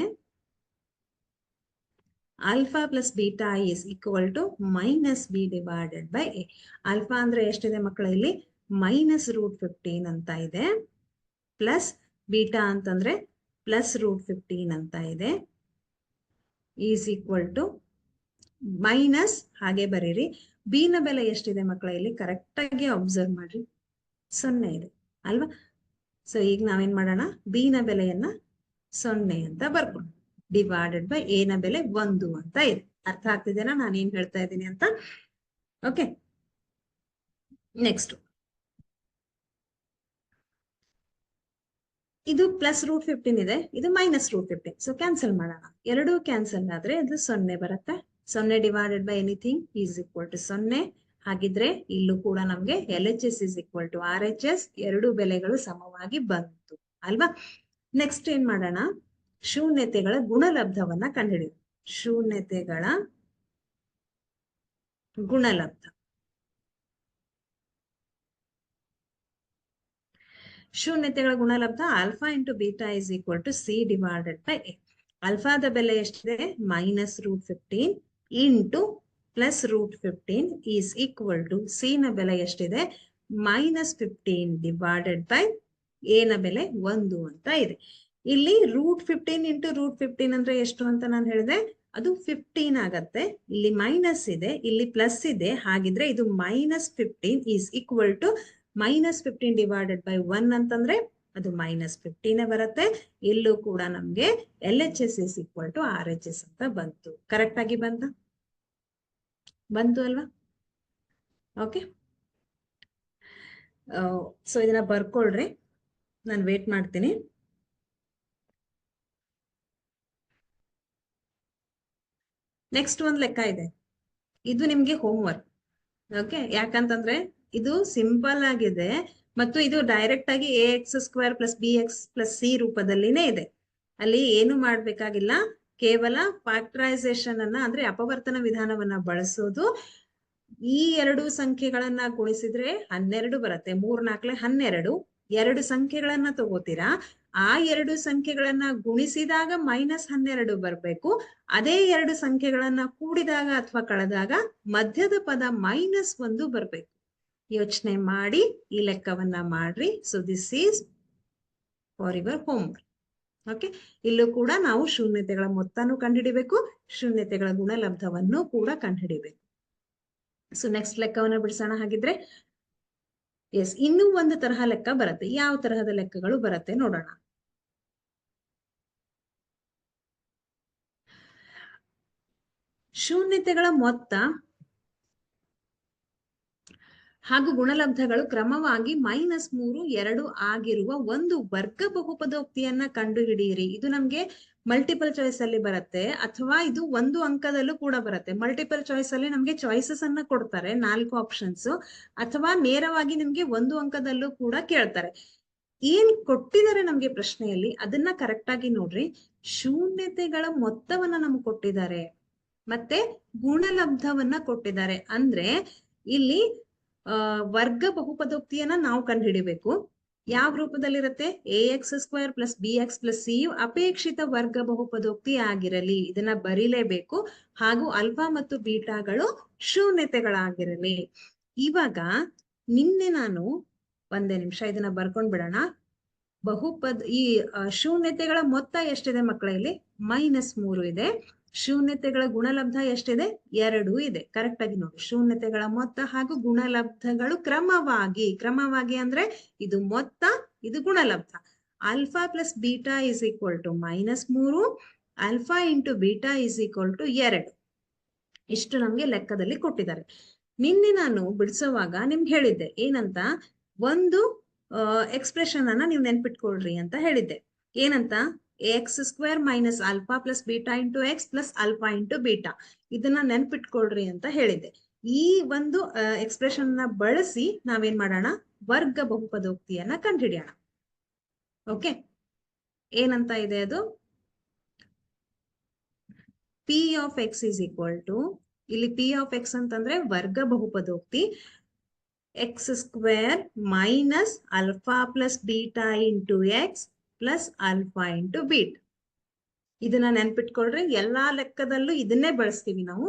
S1: Alpha plus beta is equal to minus b divided by a. Alpha ಅಂದ್ರೆ ಎಷ್ಟಿದೆ ಮಕ್ಕಳ? ಇಲ್ಲಿ ಮೈನಸ್ ರೂಟ್ 15 ಅಂತ ಇದೆ. ಪ್ಲಸ್ ಬೀಟಾ ಅಂತಂದ್ರೆ ಪ್ಲಸ್ ರೂಟ್ 15 ಅಂತ ಇದೆ. ಈಸ್ ಈಕ್ವಲ್ ಟು ಮೈನಸ್, ಹಾಗೆ ಬರೀರಿ. ಬಿ ನ ಬೆಲೆ ಎಷ್ಟಿದೆ ಮಕ್ಕಳ? ಇಲ್ಲಿ ಕರೆಕ್ಟ್ ಆಗಿ ಅಬ್ಸರ್ವ್ ಮಾಡ್ರಿ, 0 ಇದೆ ಅಲ್ವಾ? ಸೊ ಈಗ ನಾವೇನ್ ಮಾಡೋಣ? ಬಿ ನ ಬೆಲೆಯನ್ನ 0 ಅಂತ ಬರ್ಕೊಂಡು ಡಿವೈಡೆಡ್ ಬೈ ಎ ನ ಬೆಲೆ 1 ಅಂತ ಇದೆ. ಅರ್ಥ ಆಗ್ತಿದೆನಾ ನಾನೇನ್ ಹೇಳ್ತಾ ಇದ್ದೀನಿ ಅಂತ? ಓಕೆ, ನೆಕ್ಸ್ಟ್ ಇದು ಪ್ಲಸ್ ರೂಟ್ 15 ಇದೆ, ಇದು ಮೈನಸ್ ರೂಟ್ 15. ಸೊ ಕ್ಯಾನ್ಸಲ್ ಮಾಡೋಣ. ಎರಡು ಕ್ಯಾನ್ಸಲ್ ಆದ್ರೆ ಅದು 0 ಬರುತ್ತೆ. 0 divided by anything is equal to 0. ಹಾಗಿದ್ರೆ ಇಲ್ಲೂ ಕೂಡ ನಮ್ಗೆ L H S is equal to R H S. ಎರಡು ಬೆಲೆಗಳು ಸಮವಾಗಿ ಬಂತು ಅಲ್ವಾ? ನೆಕ್ಸ್ಟ್ ಏನ್ ಮಾಡೋಣ? ಶೂನ್ಯತೆಗಳ ಗುಣಲಬ್ಧವನ್ನ ಕಂಡುಹಿಡಿಯೋಣ. ಶೂನ್ಯತೆಗಳ ಗುಣಲಬ್ಧ. ಶೂನ್ಯತೆಗಳ ಗುಣಲಬ್ಧ alpha into beta is equal to c divided by a. ಆಲ್ಫಾದ ಬೆಲೆ ಎಷ್ಟಿದೆ? Minus root 15 into plus root 15 is equal to c ನ ಬೆಲೆ ಎಷ್ಟಿದೆ? ಮೈನಸ್ 15 ಡಿವೈಡೆಡ್ ಬೈ ಎ ನ ಬೆಲೆ 1 ಅಂತ ಇದೆ. ಇಲ್ಲಿ ರೂಟ್ 15 ಇಂಟು ರೂಟ್ 15 ಅಂದ್ರೆ ಎಷ್ಟು ಅಂತ ನಾನು ಹೇಳಿದೆ? ಅದು 15 ಆಗತ್ತೆ. ಇಲ್ಲಿ ಮೈನಸ್ ಇದೆ, ಇಲ್ಲಿ ಪ್ಲಸ್ ಇದೆ. ಹಾಗಿದ್ರೆ ಇದು minus 15 is equal to minus 15 divided by 1 ಅಂತಂದ್ರೆ ಅದು ಮೈನಸ್ 15 ಬರುತ್ತೆ. ಇಲ್ಲೂ ಕೂಡ ನಮ್ಗೆ L H S is equal to R H S ಅಂತ ಬಂತು. ಕರೆಕ್ಟ್ ಆಗಿ ಬಂತು ಅಲ್ವಾ? ಓಕೆ, ಸೊ ಇದನ್ನ ಬರ್ಕೊಳ್ರಿ, ನಾನು ವೇಟ್ ಮಾಡ್ತೀನಿ. ನೆಕ್ಸ್ಟ್ ಒಂದು ಲೆಕ್ಕ ಇದೆ, ಇದು ನಿಮ್ಗೆ ಹೋಮ್ವರ್ಕ್. ಓಕೆ, ಯಾಕಂತಂದ್ರೆ ಇದು ಸಿಂಪಲ್ ಆಗಿದೆ ಮತ್ತು ಇದು ಡೈರೆಕ್ಟ್ ಆಗಿ a x square plus b x plus c ರೂಪದಲ್ಲಿನೇ ಇದೆ. ಅಲ್ಲಿ ಏನು ಮಾಡ್ಬೇಕಾಗಿಲ್ಲ, ಕೇವಲ ಫ್ಯಾಕ್ಟರೈಸೇಷನ್ ಅನ್ನ ಅಂದ್ರೆ ಅಪವರ್ತನ ವಿಧಾನವನ್ನ ಬಳಸೋದು. ಈ ಎರಡು ಸಂಖ್ಯೆಗಳನ್ನ ಗುಣಿಸಿದ್ರೆ 12 ಬರುತ್ತೆ. 3 4 12. ಎರಡು ಸಂಖ್ಯೆಗಳನ್ನ ತಗೋತೀರಾ, ಆ ಎರಡು ಸಂಖ್ಯೆಗಳನ್ನ ಗುಣಿಸಿದಾಗ ಮೈನಸ್ 12 ಬರ್ಬೇಕು. ಅದೇ ಎರಡು ಸಂಖ್ಯೆಗಳನ್ನ ಕೂಡಿದಾಗ ಅಥವಾ ಕಳೆದಾಗ ಮಧ್ಯದ ಪದ ಮೈನಸ್ 1 ಬರ್ಬೇಕು. ಯೋಚನೆ ಮಾಡಿ ಈ ಲೆಕ್ಕವನ್ನ ಮಾಡ್ರಿ. So this is for your homework. Okay, ಇಲ್ಲೂ ಕೂಡ ನಾವು ಶೂನ್ಯತೆಗಳ ಮೊತ್ತನೂ ಕಂಡುಹಿಡಿಬೇಕು, ಶೂನ್ಯತೆಗಳ ಗುಣಲಬ್ಧವನ್ನು ಕೂಡ ಕಂಡುಹಿಡಿಬೇಕು. ಸೊ ನೆಕ್ಸ್ಟ್ ಲೆಕ್ಕವನ್ನ ಬಿಡಿಸೋಣ. ಹಾಗಿದ್ರೆ ಎಸ್, ಇನ್ನೂ ಒಂದು ತರಹ ಲೆಕ್ಕ ಬರುತ್ತೆ. ಯಾವ ತರಹದ ಲೆಕ್ಕಗಳು ಬರುತ್ತೆ ನೋಡೋಣ. ಶೂನ್ಯತೆಗಳ ಮೊತ್ತ ಹಾಗೂ ಗುಣಲಬ್ಧಗಳು ಕ್ರಮವಾಗಿ -3, 2 ಆಗಿರುವ ಒಂದು ವರ್ಗ ಬಹುಪದೋಕ್ತಿಯನ್ನ ಕಂಡುಹಿಡಿಯಿರಿ. ಇದು ನಮ್ಗೆ ಮಲ್ಟಿಪಲ್ ಚಾಯ್ಸ್ ಅಲ್ಲಿ ಬರುತ್ತೆ, ಅಥವಾ ಇದು ಒಂದು ಅಂಕದಲ್ಲೂ ಕೂಡ ಬರುತ್ತೆ. ಮಲ್ಟಿಪಲ್ ಚಾಯ್ಸ್ ಅಲ್ಲಿ ನಮ್ಗೆ ಚಾಯ್ಸಸ್ ಅನ್ನ ಕೊಡ್ತಾರೆ, 4 ಆಪ್ಷನ್ಸ್, ಅಥವಾ ನೇರವಾಗಿ ನಿಮ್ಗೆ ಒಂದು ಅಂಕದಲ್ಲೂ ಕೂಡ ಕೇಳ್ತಾರೆ. ಏನ್ ಕೊಟ್ಟಿದ್ದಾರೆ ನಮ್ಗೆ ಪ್ರಶ್ನೆಯಲ್ಲಿ ಅದನ್ನ ಕರೆಕ್ಟ್ ಆಗಿ ನೋಡ್ರಿ. ಶೂನ್ಯತೆಗಳ ಮೊತ್ತವನ್ನ ನಮ್ಗೆ ಕೊಟ್ಟಿದ್ದಾರೆ, ಮತ್ತೆ ಗುಣಲಬ್ಧವನ್ನ ಕೊಟ್ಟಿದ್ದಾರೆ. ಅಂದ್ರೆ ಇಲ್ಲಿ ವರ್ಗ ಬಹುಪದೋಕ್ತಿಯನ್ನ ನಾವು ಕಂಡುಹಿಡಿಬೇಕು. ಯಾವ ರೂಪದಲ್ಲಿರುತ್ತೆ? ax² + bx + c ಯು ಅಪೇಕ್ಷಿತ ವರ್ಗ ಬಹುಪದೋಕ್ತಿ ಆಗಿರಲಿ, ಇದನ್ನ ಬರೀಲೇಬೇಕು. ಹಾಗೂ ಅಲ್ಫಾ ಮತ್ತು ಬೀಟಾಗಳು ಶೂನ್ಯತೆಗಳಾಗಿರಲಿ. ಇವಾಗ ನಿನ್ನೆ ನಾನು ಒಂದೇ ನಿಮಿಷ ಇದನ್ನ ಬರ್ಕೊಂಡ್ ಬಿಡೋಣ. ಈ ಶೂನ್ಯತೆಗಳ ಮೊತ್ತ ಎಷ್ಟಿದೆ ಮಕ್ಕಳ? ಇಲ್ಲಿ -3 ಇದೆ. ಶೂನ್ಯತೆಗಳ ಗುಣಲಬ್ಧ ಎಷ್ಟಿದೆ? 2 ಇದೆ. ಕರೆಕ್ಟ್ ಆಗಿ ನೋಡಿ, ಶೂನ್ಯತೆಗಳ ಮೊತ್ತ ಹಾಗೂ ಗುಣಲಬ್ಧಗಳು ಕ್ರಮವಾಗಿ ಅಂದ್ರೆ ಇದು ಮೊತ್ತ, ಇದು ಗುಣಲಬ್ಧ. Alpha + beta = -3, alpha × beta = 2. ಇಷ್ಟು ನಮ್ಗೆ ಲೆಕ್ಕದಲ್ಲಿ ಕೊಟ್ಟಿದ್ದಾರೆ. ನಿನ್ನೆ ನಾನು ಬಿಡಿಸುವಾಗ ನಿಮ್ಗೆ ಹೇಳಿದ್ದೆ ಏನಂತ, ಒಂದು ಎಕ್ಸ್ಪ್ರೆಷನ್ ಅನ್ನ ನೀವು ನೆನ್ಪಿಟ್ಕೊಳ್ರಿ ಅಂತ ಹೇಳಿದ್ದೆ. ಏನಂತ? ax² - alpha + beta × x + alpha × beta. ಇದನ್ನ ನೆನ್ಪಿಟ್ಕೊಳ್ರಿ ಅಂತ ಹೇಳಿದ್ದೆ. ಈ ಒಂದು ಎಕ್ಸ್ಪ್ರೆಷನ್ ನ ಬಳಸಿ ನಾವೇನ್ ಮಾಡೋಣ? ವರ್ಗ ಬಹುಪದೋಕ್ತಿಯನ್ನ ಕಂಡುಹಿಡಿಯೋಣ. ಓಕೆ, ಏನಂತ ಇದೆ ಅದು? p of x = ಇಲ್ಲಿ p of x ಅಂತಂದ್ರೆ ವರ್ಗ ಬಹುಪದೋಕ್ತಿ. x² - alpha + beta × x + alpha × beta. ಇದನ್ನ ನೆನ್ಪಿಟ್ಕೊಳ್ರಿ. ಎಲ್ಲಾ ಲೆಕ್ಕದಲ್ಲೂ ಇದನ್ನೇ ಬಳಸ್ತೀವಿ ನಾವು.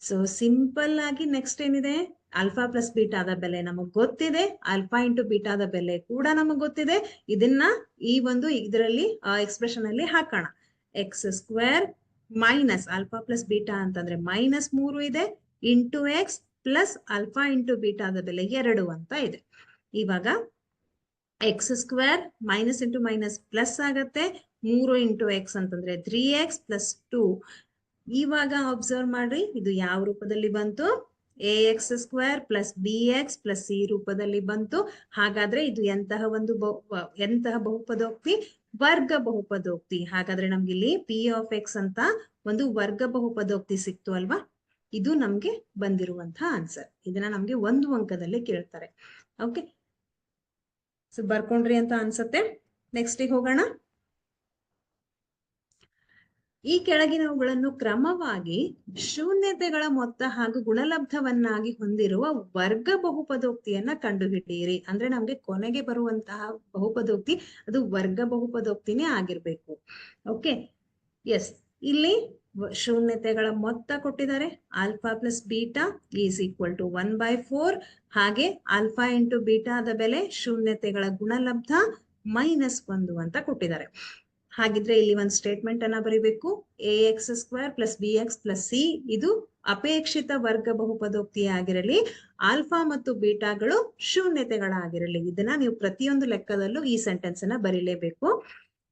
S1: ಸೊ ಸಿಂಪಲ್ ಆಗಿ ನೆಕ್ಸ್ಟ್ ಏನಿದೆ? ಆಲ್ಫಾ + ಬೀಟಾದ ಬೆಲೆ ನಮಗ್ ಗೊತ್ತಿದೆ, ಆಲ್ಫಾ × ಬೀಟಾದ ಬೆಲೆ ಕೂಡ ನಮಗ್ ಗೊತ್ತಿದೆ. ಇದನ್ನ ಈ ಒಂದು ಇದರಲ್ಲಿ ಎಕ್ಸ್ಪ್ರೆಷನ್ ಅಲ್ಲಿ ಹಾಕೋಣ. x² - ಆಲ್ಫಾ + ಬೀಟಾ ಅಂತಂದ್ರೆ -3 ಇದೆ, × x + ಆಲ್ಫಾ × ಬೀಟಾದ ಬೆಲೆ 2 ಅಂತ ಇದೆ. ಇವಾಗ x² - × ಪ್ಲಸ್ ಆಗತ್ತೆ. 3 × x ಅಂತಂದ್ರೆ 3x + 2. ಇವಾಗ ಅಬ್ಸರ್ವ್ ಮಾಡ್ರಿ, ಇದು ಯಾವ ರೂಪದಲ್ಲಿ ಬಂತು? ax² + bx + c ರೂಪದಲ್ಲಿ ಬಂತು. ಹಾಗಾದ್ರೆ ಇದು ಎಂತಹ ಬಹುಪದೋಕ್ತಿ? ವರ್ಗ ಬಹುಪದೋಕ್ತಿ. ಹಾಗಾದ್ರೆ ನಮ್ಗೆ ಇಲ್ಲಿ p of x ಅಂತ ಒಂದು ವರ್ಗ ಬಹುಪದೋಕ್ತಿ ಸಿಕ್ತು ಅಲ್ವಾ? ಇದು ನಮ್ಗೆ ಬಂದಿರುವಂತಹ ಆನ್ಸರ್. ಇದನ್ನ ನಮ್ಗೆ 1 ಅಂಕದಲ್ಲಿ ಕೇಳ್ತಾರೆ. ಓಕೆ, ಸೊ ಬರ್ಕೊಂಡ್ರಿ ಅಂತ ಅನ್ಸತ್ತೆ. ನೆಕ್ಸ್ಟ್ ಹೋಗೋಣ. ಈ ಕೆಳಗಿನವುಗಳನ್ನು ಕ್ರಮವಾಗಿ ಶೂನ್ಯತೆಗಳ ಮೊತ್ತ ಹಾಗೂ ಗುಣಲಬ್ಧವನ್ನಾಗಿ ಹೊಂದಿರುವ ವರ್ಗ ಬಹುಪದೋಕ್ತಿಯನ್ನ ಕಂಡುಹಿಡಿಯಿರಿ. ಅಂದ್ರೆ ನಮ್ಗೆ ಕೊನೆಗೆ ಬರುವಂತಹ ಬಹುಪದೋಕ್ತಿ ಅದು ವರ್ಗ ಬಹುಪದೋಕ್ತಿನೇ ಆಗಿರ್ಬೇಕು. Okay, yes. ಇಲ್ಲಿ ಶೂನ್ಯತೆಗಳ ಮೊತ್ತ ಕೊಟ್ಟಿದ್ದಾರೆ. ಆಲ್ಫಾ + ಬೀಟಾ = 1/4. ಹಾಗೆ ಆಲ್ಫಾ × ಬೀಟಾದ ಬೆಲೆ ಶೂನ್ಯತೆಗಳ ಗುಣಲಬ್ಧ -1 ಅಂತ ಕೊಟ್ಟಿದ್ದಾರೆ. ಹಾಗಿದ್ರೆ ಇಲ್ಲಿ ಒಂದು ಸ್ಟೇಟ್ಮೆಂಟ್ ಅನ್ನ ಬರೀಬೇಕು. ax² + bx + c ಇದು ಅಪೇಕ್ಷಿತ ವರ್ಗ ಬಹುಪದೋಕ್ತಿ ಆಗಿರಲಿ, ಆಲ್ಫಾ ಮತ್ತು ಬೀಟಾಗಳು ಶೂನ್ಯತೆಗಳಾಗಿರಲಿ. ಇದನ್ನ ನೀವು ಪ್ರತಿಯೊಂದು ಲೆಕ್ಕದಲ್ಲೂ ಈ ಸೆಂಟೆನ್ಸ್ ಅನ್ನ ಬರೀಲೇಬೇಕು.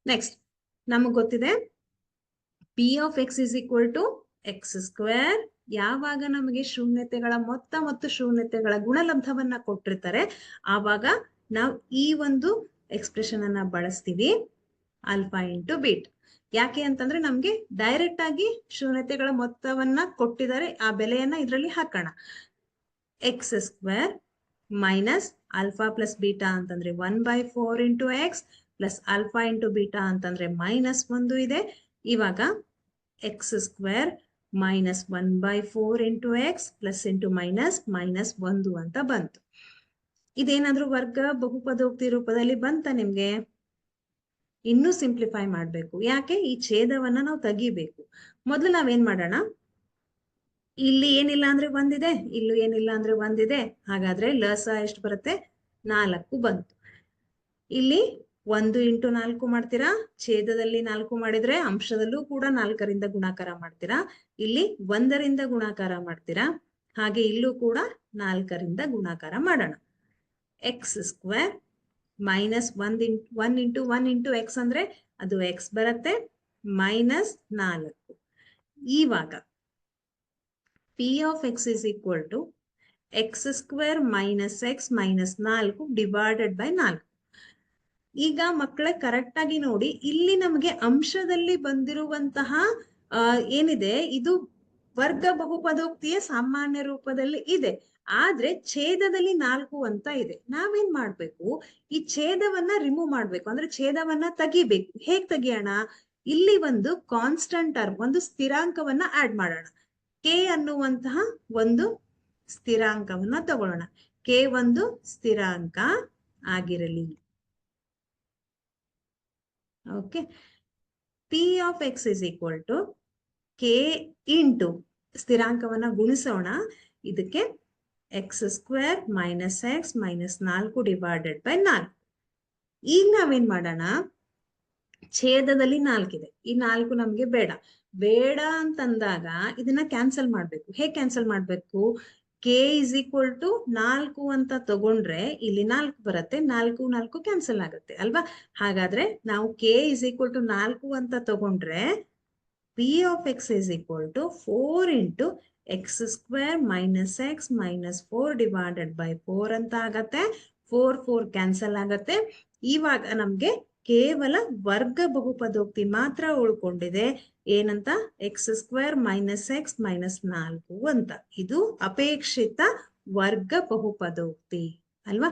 S1: ನೆಕ್ಸ್ಟ್ ನಮಗ್ ಗೊತ್ತಿದೆ p of x = x². ಯಾವಾಗ ನಮಗೆ ಶೂನ್ಯತೆಗಳ ಮೊತ್ತ ಮತ್ತು ಶೂನ್ಯತೆಗಳ ಗುಣಲಬ್ಧವನ್ನ ಕೊಟ್ಟಿರ್ತಾರೆ ಆವಾಗ ನಾವು ಈ ಒಂದು ಎಕ್ಸ್ಪ್ರೆಷನ್ ಅನ್ನ ಬಳಸ್ತೀವಿ, ಆಲ್ಫಾ × ಬೀಟಾ. ಯಾಕೆ ಅಂತಂದ್ರೆ ನಮ್ಗೆ ಡೈರೆಕ್ಟ್ ಆಗಿ ಶೂನ್ಯತೆಗಳ ಮೊತ್ತವನ್ನ ಕೊಟ್ಟಿದ್ದಾರೆ, ಆ ಬೆಲೆಯನ್ನ ಇದರಲ್ಲಿ ಹಾಕೋಣ. x² - ಆಲ್ಫಾ + ಬೀಟಾ ಅಂತಂದ್ರೆ 1/4 × x + ಆಲ್ಫಾ × ಬೀಟಾ ಅಂತಂದ್ರೆ -1 ಇದೆ. ಇವಾಗ x² - 1/4 × x + -1 ಅಂತ ಬಂತು. ಇದೇನಾದ್ರೂ ವರ್ಗ ಬಹುಪದೋಕ್ತಿ ರೂಪದಲ್ಲಿ ಬಂತ ನಿಮ್ಗೆ? ಇನ್ನೂ ಸಿಂಪ್ಲಿಫೈ ಮಾಡ್ಬೇಕು. ಯಾಕೆ? ಈ ಛೇದವನ್ನ ನಾವು ತೆಗಿಬೇಕು. ಮೊದಲು ನಾವೇನ್ ಮಾಡೋಣ, ಇಲ್ಲಿ ಏನಿಲ್ಲ ಅಂದ್ರೆ 1 ಇದೆ, ಇಲ್ಲೂ ಏನಿಲ್ಲ ಅಂದ್ರೆ 1 ಇದೆ. ಹಾಗಾದ್ರೆ ಲಸ ಎಷ್ಟು ಬರುತ್ತೆ? 4 ಬಂತು. ಇಲ್ಲಿ 1 × 4 ಮಾಡ್ತೀರಾ, ಛೇದದಲ್ಲಿ 4 ಮಾಡಿದ್ರೆ ಅಂಶದಲ್ಲೂ ಕೂಡ 4ರಿಂದ ಗುಣಾಕಾರ ಮಾಡ್ತೀರಾ. ಇಲ್ಲಿ 1ರಿಂದ ಗುಣಾಕಾರ ಮಾಡ್ತೀರಾ. ಹಾಗೆ ಇಲ್ಲೂ ಕೂಡ 4ರಿಂದ ಗುಣಾಕಾರ ಮಾಡೋಣ. x² - 1 × 1 × x ಅಂದ್ರೆ ಅದು x ಬರುತ್ತೆ, -4. ಇವಾಗ p of x = x² - x - 4 / 4. ಈಗ ಮಕ್ಕಳೇ ಕರೆಕ್ಟ್ ಆಗಿ ನೋಡಿ, ಇಲ್ಲಿ ನಮಗೆ ಅಂಶದಲ್ಲಿ ಬಂದಿರುವಂತಹ ಏನಿದೆ ಇದು ವರ್ಗ ಬಹುಪದೋಕ್ತಿಯ ಸಾಮಾನ್ಯ ರೂಪದಲ್ಲಿ ಇದೆ. ಆದ್ರೆ ಛೇದದಲ್ಲಿ 4 ಅಂತ ಇದೆ. ನಾವೇನ್ ಮಾಡ್ಬೇಕು? ಈ ಛೇದವನ್ನ ರಿಮೂವ್ ಮಾಡ್ಬೇಕು, ಅಂದ್ರೆ ಛೇದವನ್ನ ತೆಗಿಬೇಕು. ಹೇಗ್ ತೆಗಿಯೋಣ? ಇಲ್ಲಿ ಒಂದು ಕಾನ್ಸ್ಟಂಟ್ ಟರ್ಮ್, ಒಂದು ಸ್ಥಿರಾಂಕವನ್ನ ಆಡ್ ಮಾಡೋಣ. k ಅನ್ನುವಂತಹ ಒಂದು ಸ್ಥಿರಾಂಕವನ್ನ ತಗೊಳ್ಳೋಣ. ಕೆ ಒಂದು ಸ್ಥಿರಾಂಕ ಆಗಿರಲಿ. Okay, p of X is equal to k into ಸ್ಥಿರಾಂಕವನ್ನ ಗುಣಿಸೋಣ. ಇದಕ್ಕೆ x square minus X minus 4 divided by 4. ಈಗ ನಾವೇನ್ ಮಾಡೋಣ, ಛೇದದಲ್ಲಿ 4 ಇದೆ, ಈ 4 ನಮ್ಗೆ ಬೇಡ ಅಂತಂದಾಗ ಇದನ್ನ ಕ್ಯಾನ್ಸಲ್ ಮಾಡ್ಬೇಕು. ಹೇಗೆ ಕ್ಯಾನ್ಸಲ್ ಮಾಡ್ಬೇಕು? ಕೆ ಇಸ್ ಈಕ್ವಲ್ ಟು 4 ಅಂತ ತಗೊಂಡ್ರೆ ಇಲ್ಲಿ 4 ಬರುತ್ತೆ, 4 4 ಕ್ಯಾನ್ಸಲ್ ಆಗುತ್ತೆ ಅಲ್ವಾ? ಹಾಗಾದ್ರೆ ನಾವು ಕೆ ಇಸ್ ಈಕ್ವಲ್ ಟು 4 ಅಂತ ತಗೊಂಡ್ರೆ p of X is equal to 4 into X square minus X minus 4 divided by 4 ಅಂತ ಆಗತ್ತೆ. 4 4 ಕ್ಯಾನ್ಸಲ್ ಆಗತ್ತೆ. ಇವಾಗ ನಮ್ಗೆ ಕೇವಲ ವರ್ಗ ಬಹುಪದೋಕ್ತಿ ಮಾತ್ರ ಉಳ್ಕೊಂಡಿದೆ. ಏನಂತ? X square minus X minus 4 ಅಂತ. ಇದು ಅಪೇಕ್ಷಿತ ವರ್ಗ ಬಹುಪದೋಕ್ತಿ ಅಲ್ವಾ?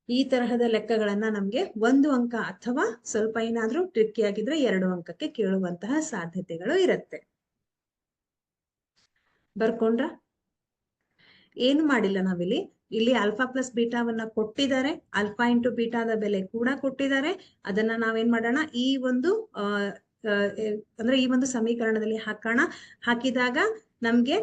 S1: ಈ ತರಹದ ಲೆಕ್ಕಗಳನ್ನ ನಮ್ಗೆ 1 ಅಂಕ ಅಥವಾ ಸ್ವಲ್ಪ ಏನಾದ್ರೂ ಟ್ರಿಕ್ಕಿ ಆಗಿದ್ರೆ 2 ಅಂಕಕ್ಕೆ ಕೇಳುವಂತಹ ಸಾಧ್ಯತೆಗಳು ಇರುತ್ತೆ. ಬರ್ಕೊಂಡ್ರ? ಏನು ಮಾಡಿಲ್ಲ ನಾವಿಲ್ಲಿ. ಇಲ್ಲಿ ಆಲ್ಫಾ ಪ್ಲಸ್ ಬೀಟಾವನ್ನ ಕೊಟ್ಟಿದ್ದಾರೆ, ಆಲ್ಫಾ ಇಂಟು ಬೀಟಾದ ಬೆಲೆ ಕೂಡ ಕೊಟ್ಟಿದ್ದಾರೆ. ಅದನ್ನ ನಾವೇನ್ ಮಾಡೋಣ, ಈ ಒಂದು ಅಂದ್ರೆ ಈ ಒಂದು ಸಮೀಕರಣದಲ್ಲಿ ಹಾಕೋಣ. ಹಾಕಿದಾಗ ನಮ್ಗೆ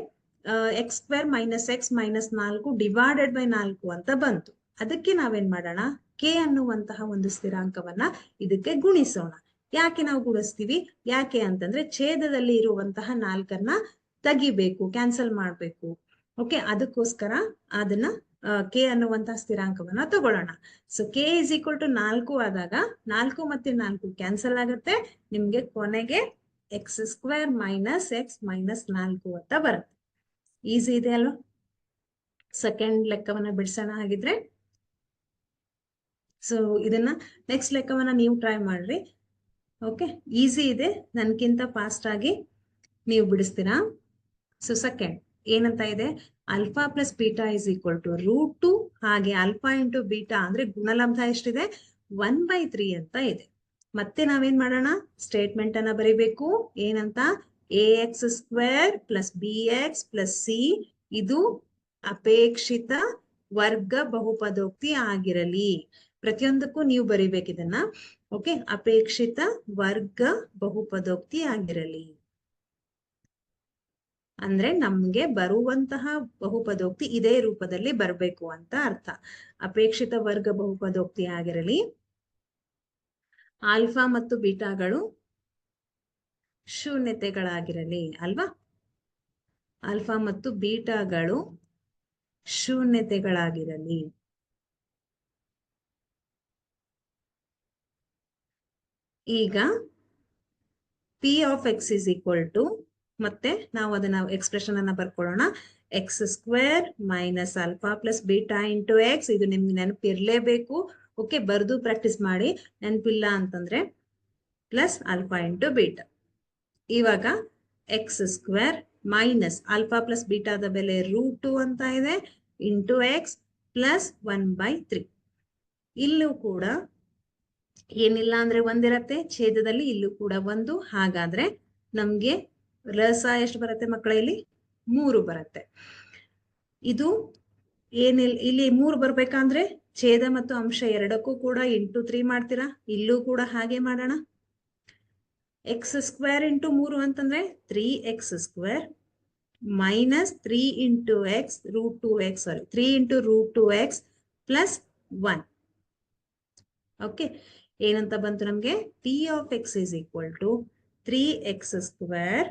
S1: X square minus X minus 4 divided by 4 ಅಂತ ಬಂತು. ಅದಕ್ಕೆ ನಾವೇನ್ ಮಾಡೋಣ, ಕೆ ಅನ್ನುವಂತಹ ಒಂದು ಸ್ಥಿರಾಂಕವನ್ನ ಇದಕ್ಕೆ ಗುಣಿಸೋಣ. ಯಾಕೆ ನಾವು ಗುಣಿಸ್ತೀವಿ? ಯಾಕೆ ಅಂತಂದ್ರೆ ಛೇದದಲ್ಲಿ ಇರುವಂತಹ 4ಅನ್ನ ತೆಗಿಬೇಕು, ಕ್ಯಾನ್ಸಲ್ ಮಾಡ್ಬೇಕು. ಓಕೆ, ಅದಕ್ಕೋಸ್ಕರ ಅದನ್ನ ಕೆ ಅನ್ನುವಂತಹ ಸ್ಥಿರಾಂಕವನ್ನ ತಗೊಳ್ಳೋಣ. So K is equal to 4 ಆದಾಗ 4 ಮತ್ತೆ 4 ಕ್ಯಾನ್ಸಲ್ ಆಗುತ್ತೆ. ನಿಮ್ಗೆ ಕೊನೆಗೆ X square minus X minus 4 ಅಂತ ಬರುತ್ತೆ. ಈಸಿ ಇದೆ ಅಲ್ವಾ? ಸೆಕೆಂಡ್ ಲೆಕ್ಕವನ್ನ ಬಿಡಿಸೋಣ ಹಾಗಿದ್ರೆ. ಸೊ ಇದನ್ನ ನೆಕ್ಸ್ಟ್ ಲೆಕ್ಕವನ್ನ ನೀವು ಟ್ರೈ ಮಾಡ್ರಿ. ಓಕೆ, ಈಸಿ ಇದೆ, ನನ್ಕಿಂತ ಫಾಸ್ಟ್ ಆಗಿ ನೀವು ಬಿಡಿಸ್ತೀರಾ. ಸೊ ಸೆಕೆಂಡ್ ಏನಂತ ಇದೆ? Alpha plus beta is equal to √2. ಹಾಗೆ ಆಲ್ಫಾ ಇಂಟು ಬೀಟಾ ಅಂದ್ರೆ ಗುಣಲಬ್ಧ ಎಷ್ಟಿದೆ? 1/3 ಅಂತ ಇದೆ. ಮತ್ತೆ ನಾವೇನ್ ಮಾಡೋಣ, ಸ್ಟೇಟ್ಮೆಂಟ್ ಅನ್ನ ಬರೀಬೇಕು. ಏನಂತ? A x square plus b x plus C ಇದು ಅಪೇಕ್ಷಿತ ವರ್ಗ ಬಹುಪದೋಕ್ತಿ ಆಗಿರಲಿ. ಪ್ರತಿಯೊಂದಕ್ಕೂ ನೀವು ಬರಿಬೇಕಿದನ್ನ. ಓಕೆ, ಅಪೇಕ್ಷಿತ ವರ್ಗ ಬಹುಪದೋಕ್ತಿ ಆಗಿರಲಿ ಅಂದ್ರೆ ನಮ್ಗೆ ಬರುವಂತಹ ಬಹುಪದೋಕ್ತಿ ಇದೇ ರೂಪದಲ್ಲಿ ಬರಬೇಕು ಅಂತ ಅರ್ಥ. ಅಪೇಕ್ಷಿತ ವರ್ಗ ಬಹುಪದೋಕ್ತಿ ಆಗಿರಲಿ. ಆಲ್ಫಾ ಮತ್ತು ಬೀಟಾಗಳು ಶೂನ್ಯತೆಗಳಾಗಿರಲಿ ಅಲ್ವಾ? ಆಲ್ಫಾ ಮತ್ತು ಬೀಟಾಗಳು ಶೂನ್ಯತೆಗಳಾಗಿರಲಿ. ಈಗ p of X is equal to, ಮತ್ತೆ ನಾವು ಅದನ್ನ ಎಕ್ಸ್ಪ್ರೆಷನ್ ಅನ್ನ ಬರ್ಕೊಳ್ಳೋಣ. X square minus alpha plus beta into x. ಇದು ನಿಮ್ಗೆ ನೆನಪಿರ್ಲೇಬೇಕು. ಓಕೆ, ಬರ್ದು ಪ್ರಾಕ್ಟೀಸ್ ಮಾಡಿ. ನೆನಪಿಲ್ಲ ಅಂತಂದ್ರೆ ಪ್ಲಸ್ ಆಲ್ಫಾ ಇಂಟು ಬೀಟಾ. ಇವಾಗ x square minus alpha plus ಬೀಟಾದ ಬೆಲೆ √2 ಅಂತ ಇದೆ ಇಂಟು ಎಕ್ಸ್ ಪ್ಲಸ್ 1/3. ಇಲ್ಲೂ ಕೂಡ ಏನಿಲ್ಲ ಅಂದ್ರೆ ಒಂದಿರತ್ತೆ, ಛೇದದಲ್ಲಿ ಇಲ್ಲೂ ಕೂಡ 1. ಹಾಗಾದ್ರೆ ನಮ್ಗೆ ರಸ ಎಷ್ಟು ಬರುತ್ತೆ ಮಕ್ಕಳ? ಇಲ್ಲಿ 3 ಬರುತ್ತೆ. ಇದು ಏನಿಲ್ಲ, ಇಲ್ಲಿ 3 ಬರ್ಬೇಕಂದ್ರೆ ಛೇದ ಮತ್ತು ಅಂಶ ಎರಡಕ್ಕೂ ಕೂಡ ಇಂಟು 3 ಮಾಡ್ತೀರಾ. ಇಲ್ಲೂ ಕೂಡ ಹಾಗೆ ಮಾಡೋಣ. ಎಕ್ಸ್ ಸ್ಕ್ವೇರ್ ಇಂಟು 3 ಅಂತಂದ್ರೆ 3x square minus 3 into X √2x, sorry 3 into √2x plus 1. Okay, ಏನಂತ ಬಂತು ನಮ್ಗೆ? P of X is equal to 3x square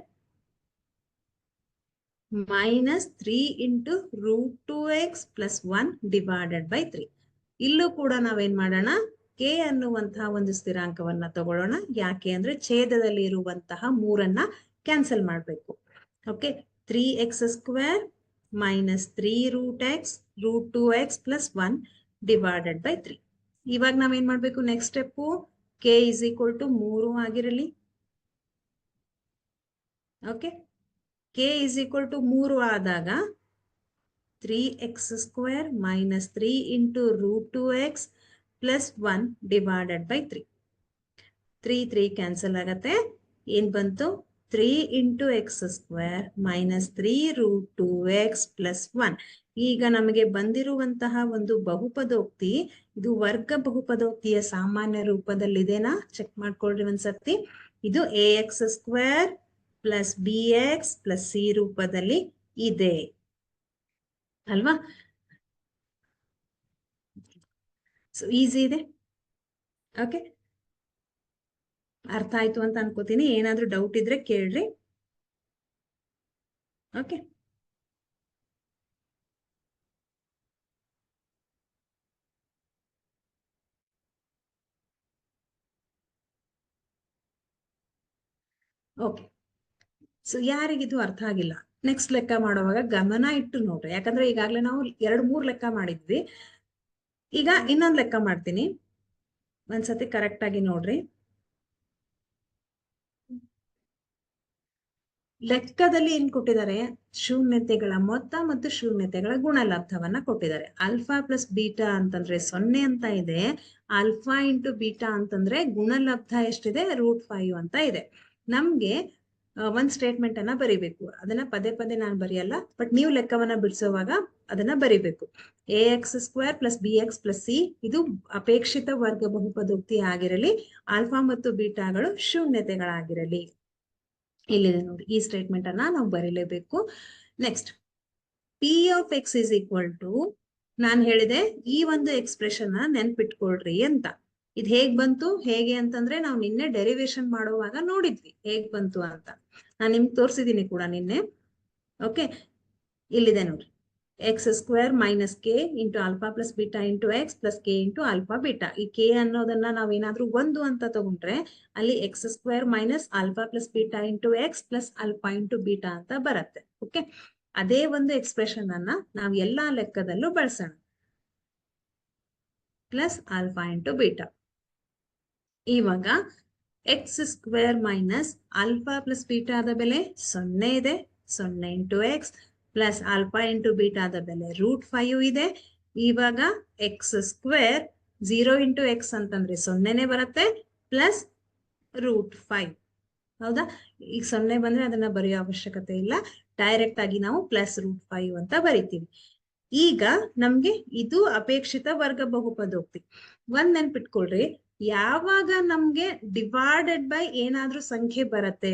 S1: minus 3 into √2x plus 1 divided by 3. ಇಲ್ಲೂ ಕೂಡ ನಾವೇನ್ ಮಾಡೋಣ, ಕೆ ಅನ್ನುವಂತಹ ಒಂದು ಸ್ಥಿರಾಂಕವನ್ನ ತಗೊಳ್ಳೋಣ. ಯಾಕೆ ಅಂದ್ರೆ ಛೇದದಲ್ಲಿ ಇರುವಂತಹ 3ಅನ್ನ ಕ್ಯಾನ್ಸಲ್ ಮಾಡ್ಬೇಕು. Okay, 3x square minus 3√x √2x plus 1 divided by 3. ಇವಾಗ ನಾವೇನ್ ಮಾಡ್ಬೇಕು? Next step, K is equal to 3 ಆಗಿರಲಿ. Okay, K is equal to 3 ಆದಾಗ 3x square minus 3 into √2x plus 1 divided by 3. 3 3 cancel ಆಗತ್ತೆ. ಏನ್ ಬಂತು? 3 into X square minus 3 root 2x plus 1. ಈಗ ನಮಗೆ ಬಂದಿರುವಂತಹ ಒಂದು ಬಹುಪದೋಕ್ತಿ ಇದು ವರ್ಗ ಬಹುಪದೋಕ್ತಿಯ ಸಾಮಾನ್ಯ ರೂಪದಲ್ಲಿದೆನಾ ಚೆಕ್ ಮಾಡ್ಕೊಳ್ರಿ ಒಂದ್ಸರ್ತಿ. ಇದು ax square plus bx plus c ರೂಪದಲ್ಲಿ ಇದೆ ಅಲ್ವಾ? ಸೊ ಈಸಿ ಇದೆ. ಓಕೆ, ಅರ್ಥ ಆಯ್ತು ಅಂತ ಅನ್ಕೋತೀನಿ. ಏನಾದ್ರೂ ಡೌಟ್ ಇದ್ರೆ ಕೇಳ್ರಿ. Okay, okay. ಸೊ ಯಾರಿಗಿದು ಅರ್ಥ ಆಗಿಲ್ಲ, ನೆಕ್ಸ್ಟ್ ಲೆಕ್ಕ ಮಾಡುವಾಗ ಗಮನ ಇಟ್ಟು ನೋಡ್ರಿ. ಯಾಕಂದ್ರೆ ಈಗಾಗಲೇ ನಾವು 2-3 ಲೆಕ್ಕ ಮಾಡಿದ್ವಿ. ಈಗ ಇನ್ನೊಂದು ಲೆಕ್ಕ ಮಾಡ್ತೀನಿ, ಒಂದ್ಸತಿ ಕರೆಕ್ಟ್ ಆಗಿ ನೋಡ್ರಿ. ಲೆಕ್ಕದಲ್ಲಿ ಏನ್ ಕೊಟ್ಟಿದ್ದಾರೆ? ಶೂನ್ಯತೆಗಳ ಮೊತ್ತ ಮತ್ತು ಶೂನ್ಯತೆಗಳ ಗುಣಲಬ್ಧವನ್ನ ಕೊಟ್ಟಿದ್ದಾರೆ. ಆಲ್ಫಾ ಪ್ಲಸ್ ಬೀಟಾ ಅಂತಂದ್ರೆ 0 ಅಂತ ಇದೆ. ಆಲ್ಫಾ ಇಂಟು ಬೀಟಾ ಅಂತಂದ್ರೆ ಗುಣಲಬ್ಧ ಎಷ್ಟಿದೆ? √5 ಅಂತ ಇದೆ. ನಮ್ಗೆ ಒಂದ್ ಸ್ಟೇಟ್ಮೆಂಟ್ ಅನ್ನ ಬರಿಬೇಕು. ಅದನ್ನ ಪದೇ ಪದೇ ನಾನು ಬರೆಯಲ್ಲ, ಬಟ್ ನೀವು ಲೆಕ್ಕವನ್ನ ಬಿಡಿಸುವಾಗ ಅದನ್ನ ಬರಿಬೇಕು. ax square plus bx plus c ಇದು ಅಪೇಕ್ಷಿತ ವರ್ಗ ಬಹುಪದೋಕ್ತಿ ಆಗಿರಲಿ, ಆಲ್ಫಾ ಮತ್ತು ಬೀಟಾಗಳು ಶೂನ್ಯತೆಗಳಾಗಿರಲಿ. ಇಲ್ಲಿದೆ ನೋಡಿ, ಈ ಸ್ಟೇಟ್ಮೆಂಟ್ ಅನ್ನ ನಾವು ಬರೀಲೇಬೇಕು. Next, p of X is equal to, ನಾನು ಹೇಳಿದೆ ಈ ಒಂದು ಎಕ್ಸ್ಪ್ರೆಷನ್ ನೆನ್ಪಿಟ್ಕೊಳ್ರಿ ಅಂತ. ಇದು ಹೇಗ್ ಬಂತು? ಹೇಗೆ ಅಂತಂದ್ರೆ ನಾವು ನಿನ್ನೆ ಡೆರಿವೇಶನ್ ಮಾಡುವಾಗ ನೋಡಿದ್ವಿ ಹೇಗ್ ಬಂತು ಅಂತ. ನಾನು ನಿಮ್ಗೆ ತೋರಿಸಿದೀನಿ ಕೂಡ ನಿನ್ನೆ. ಓಕೆ, ಇಲ್ಲಿದೆ ನೋಡಿ, X square minus K into alpha plus beta into x plus K into alpha beta. ಈ ಕೆ ಅನ್ನೋದನ್ನ ನಾವೇನಾದ್ರೂ 1 ಅಂತ ತಗೊಂಡ್ರೆ ಅಲ್ಲಿ X square minus alpha plus beta into x plus alpha into beta ಅಂತ ಬರುತ್ತೆ. ಓಕೆ, ಅದೇ ಒಂದು ಎಕ್ಸ್ಪ್ರೆಷನ್ ಅನ್ನ ನಾವು ಎಲ್ಲಾ ಲೆಕ್ಕದಲ್ಲೂ ಬಳಸೋಣ. Plus alpha into beta. ಇವಾಗ x square minus alpha plus ಬೀಟಾದ ಬೆಲೆ 0 ಇದೆ. 0 into x plus alpha into ಬೀಟಾದ ಬೆಲೆ √5 ಇದೆ. ಇವಾಗ ಎಕ್ಸ್ ಸ್ಕ್ವೇರ್ 0 ಇಂಟು ಎಕ್ಸ್ ಅಂತಂದ್ರೆ 0ನೇ ಬರುತ್ತೆ, ಪ್ಲಸ್ √5. ಹೌದಾ? ಈಗ 0 ಬಂದ್ರೆ ಅದನ್ನ ಬರೆಯೋ ಅವಶ್ಯಕತೆ ಇಲ್ಲ, ಡೈರೆಕ್ಟ್ ಆಗಿ ನಾವು ಪ್ಲಸ್ √5 ಅಂತ ಬರಿತೀವಿ. ಈಗ ನಮ್ಗೆ ಇದು ಅಪೇಕ್ಷಿತ ವರ್ಗ ಬಹುಪದೋಕ್ತಿ. ಒಂದ್ ನೆನ್ಪಿಟ್ಕೊಳ್ರಿ, ಯಾವಾಗ ನಮ್ಗೆ ಡಿವೈಡೆಡ್ ಬೈ ಏನಾದ್ರೂ ಸಂಖ್ಯೆ ಬರುತ್ತೆ,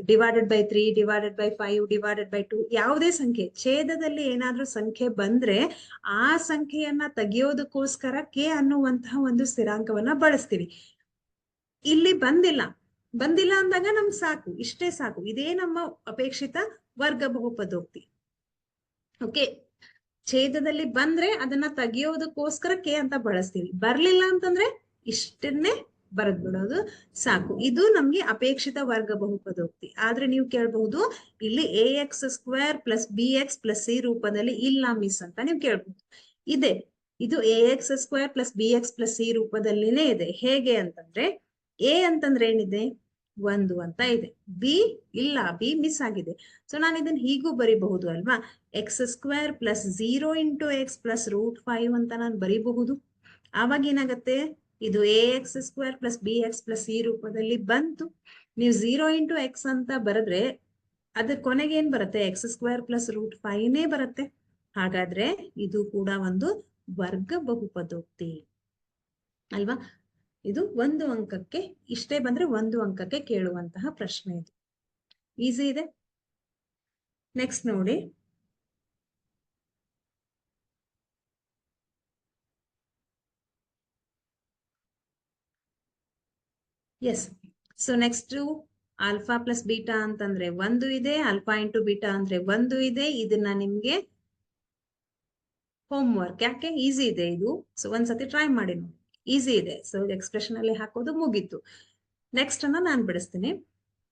S1: divided by 3, divided by 5, divided by 2, ಯಾವುದೇ ಸಂಖ್ಯೆ ಛೇದದಲ್ಲಿ ಏನಾದ್ರೂ ಸಂಖ್ಯೆ ಬಂದ್ರೆ ಆ ಸಂಖ್ಯೆಯನ್ನ ತೆಗೆಯೋದಕ್ಕೋಸ್ಕರ ಕೆ ಅನ್ನುವಂತಹ ಒಂದು ಸ್ಥಿರಾಂಕವನ್ನ ಬಳಸ್ತೀವಿ. ಇಲ್ಲಿ ಬಂದಿಲ್ಲ ಅಂದಾಗ ನಮ್ಗೆ ಸಾಕು, ಇಷ್ಟೇ ಸಾಕು. ಇದೇ ನಮ್ಮ ಅಪೇಕ್ಷಿತ ವರ್ಗ ಬಹುಪದೋಕ್ತಿ. ಓಕೆ, ಛೇದದಲ್ಲಿ ಬಂದ್ರೆ ಅದನ್ನ ತೆಗೆಯೋದಕ್ಕೋಸ್ಕರ ಕೆ ಅಂತ ಬಳಸ್ತೀವಿ. ಬರ್ಲಿಲ್ಲ ಅಂತಂದ್ರೆ ಇಷ್ಟನ್ನೇ ಬರೆದ್ ಬಿಡೋದು ಸಾಕು. ಇದು ನಮ್ಗೆ ಅಪೇಕ್ಷಿತ ವರ್ಗ ಬಹುಪದೋಕ್ತಿ. ಆದ್ರೆ ನೀವು ಕೇಳಬಹುದು, ಇಲ್ಲಿ ax square plus bx plus c ರೂಪದಲ್ಲಿ ಇಲ್ಲ ಮಿಸ್ ಅಂತ ನೀವು ಕೇಳ್ಬಹುದು. ಇದೆ, ಇದು ax square plus bx plus c ರೂಪದಲ್ಲಿನೇ ಇದೆ. ಹೇಗೆ ಅಂತಂದ್ರೆ a ಅಂತಂದ್ರೆ ಏನಿದೆ? 1 ಅಂತ ಇದೆ. ಬಿ ಇಲ್ಲ, ಬಿ ಮಿಸ್ ಆಗಿದೆ. ಸೊ ನಾನು ಇದನ್ನ ಹೀಗೂ ಬರಿಬಹುದು ಅಲ್ವಾ? X square plus 0 into x plus √5 ಅಂತ ನಾನು ಬರಿಬಹುದು. ಆವಾಗ ಏನಾಗತ್ತೆ? ಇದು ax square plus bx plus c ರೂಪದಲ್ಲಿ ಬಂತು. ನೀವು 0 ಇಂಟು ಎಕ್ಸ್ ಅಂತ ಬರೆದ್ರೆ ಅದ್ರ ಕೊನೆಗೆ ಏನ್ ಬರುತ್ತೆ? ಎಕ್ಸ್ ಸ್ಕ್ವೇರ್ ಪ್ಲಸ್ √5ನೇ ಬರುತ್ತೆ. ಹಾಗಾದ್ರೆ ಇದು ಕೂಡ ಒಂದು ವರ್ಗ ಬಹುಪದೋಕ್ತಿ ಅಲ್ವಾ? ಇದು 1 ಅಂಕಕ್ಕೆ, ಇಷ್ಟೇ ಬಂದ್ರೆ 1 ಅಂಕಕ್ಕೆ ಕೇಳುವಂತಹ ಪ್ರಶ್ನೆ. ಇದು ಈಸಿ ಇದೆ. ನೆಕ್ಸ್ಟ್ ನೋಡಿ, yes. So next alpha plus beta ಅಂತಂದ್ರೆ 1 ಇದೆ, ಆಲ್ಫಾ ಇಂಟು ಬೀಟಾ ಅಂದ್ರೆ 1 ಇದೆ. ಇದನ್ನ ನಿಮ್ಗೆ ಹೋಮ್ ವರ್ಕ್, ಯಾಕೆ ಈಸಿ ಇದೆ ಇದು. ಸೊ ಒಂದ್ಸತಿ ಟ್ರೈ ಮಾಡಿ ನೋಡಿ, ಈಸಿ ಇದೆ. ಸೊ ಎಕ್ಸ್ಪ್ರೆಷನ್ ಅಲ್ಲಿ ಹಾಕೋದು ಮುಗೀತು. ನೆಕ್ಸ್ಟ್ ಅನ್ನ ನಾನು ಬಿಡಿಸ್ತೀನಿ.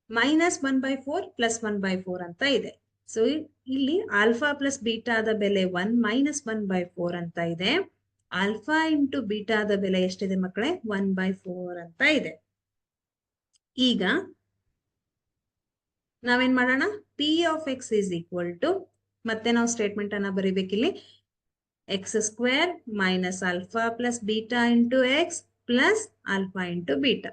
S1: -1/4 ಪ್ಲಸ್ 1/4 ಅಂತ ಇದೆ. ಸೊ ಇಲ್ಲಿ ಆಲ್ಫಾ ಪ್ಲಸ್ ಬೀಟಾದ ಬೆಲೆ 1 -1/4 ಅಂತ ಇದೆ. ಆಲ್ಫಾ ಇಂಟು ಬೀಟಾದ ಬೆಲೆ ಎಷ್ಟಿದೆ ಮಕ್ಕಳೇ? 1/4 ಅಂತ ಇದೆ. ಈಗ ನಾವೇನ್ ಮಾಡೋಣ? P of X is equal to, ಮತ್ತೆ ನಾವು ಸ್ಟೇಟ್ಮೆಂಟ್ ಅನ್ನ ಬರಿಬೇಕಿಲ್ಲಿ, x square minus alpha plus beta into x plus alpha into beta.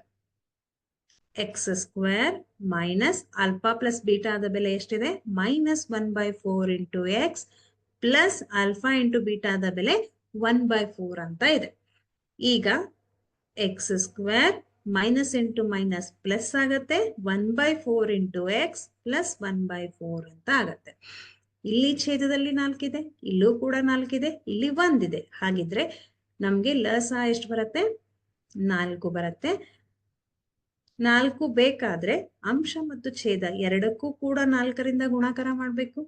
S1: X square minus alpha plus ಬೀಟಾದ ಬೆಲೆ ಎಷ್ಟಿದೆ -1/4 into x plus alpha into ಬೀಟಾದ ಬೆಲೆ 1/4 ಅಂತ ಇದೆ. ಈಗ x square minus into minus plus ಆಗತ್ತೆ 1/4 ಇಂಟು ಎಕ್ಸ್ ಪ್ಲಸ್ 1/4 ಅಂತ ಆಗತ್ತೆ. ಇಲ್ಲಿ ಛೇದದಲ್ಲಿ 4 ಇದೆ, ಇಲ್ಲೂ ಕೂಡ 4 ಇದೆ, ಇಲ್ಲಿ 1 ಇದೆ. ಹಾಗಿದ್ರೆ ನಮ್ಗೆ ಲಸ ಎಷ್ಟು ಬರುತ್ತೆ 4 ಬರುತ್ತೆ. 4 ಬೇಕಾದ್ರೆ ಅಂಶ ಮತ್ತು ಛೇದ ಎರಡಕ್ಕೂ ಕೂಡ 4ರಿಂದ ಗುಣಾಕಾರ ಮಾಡ್ಬೇಕು.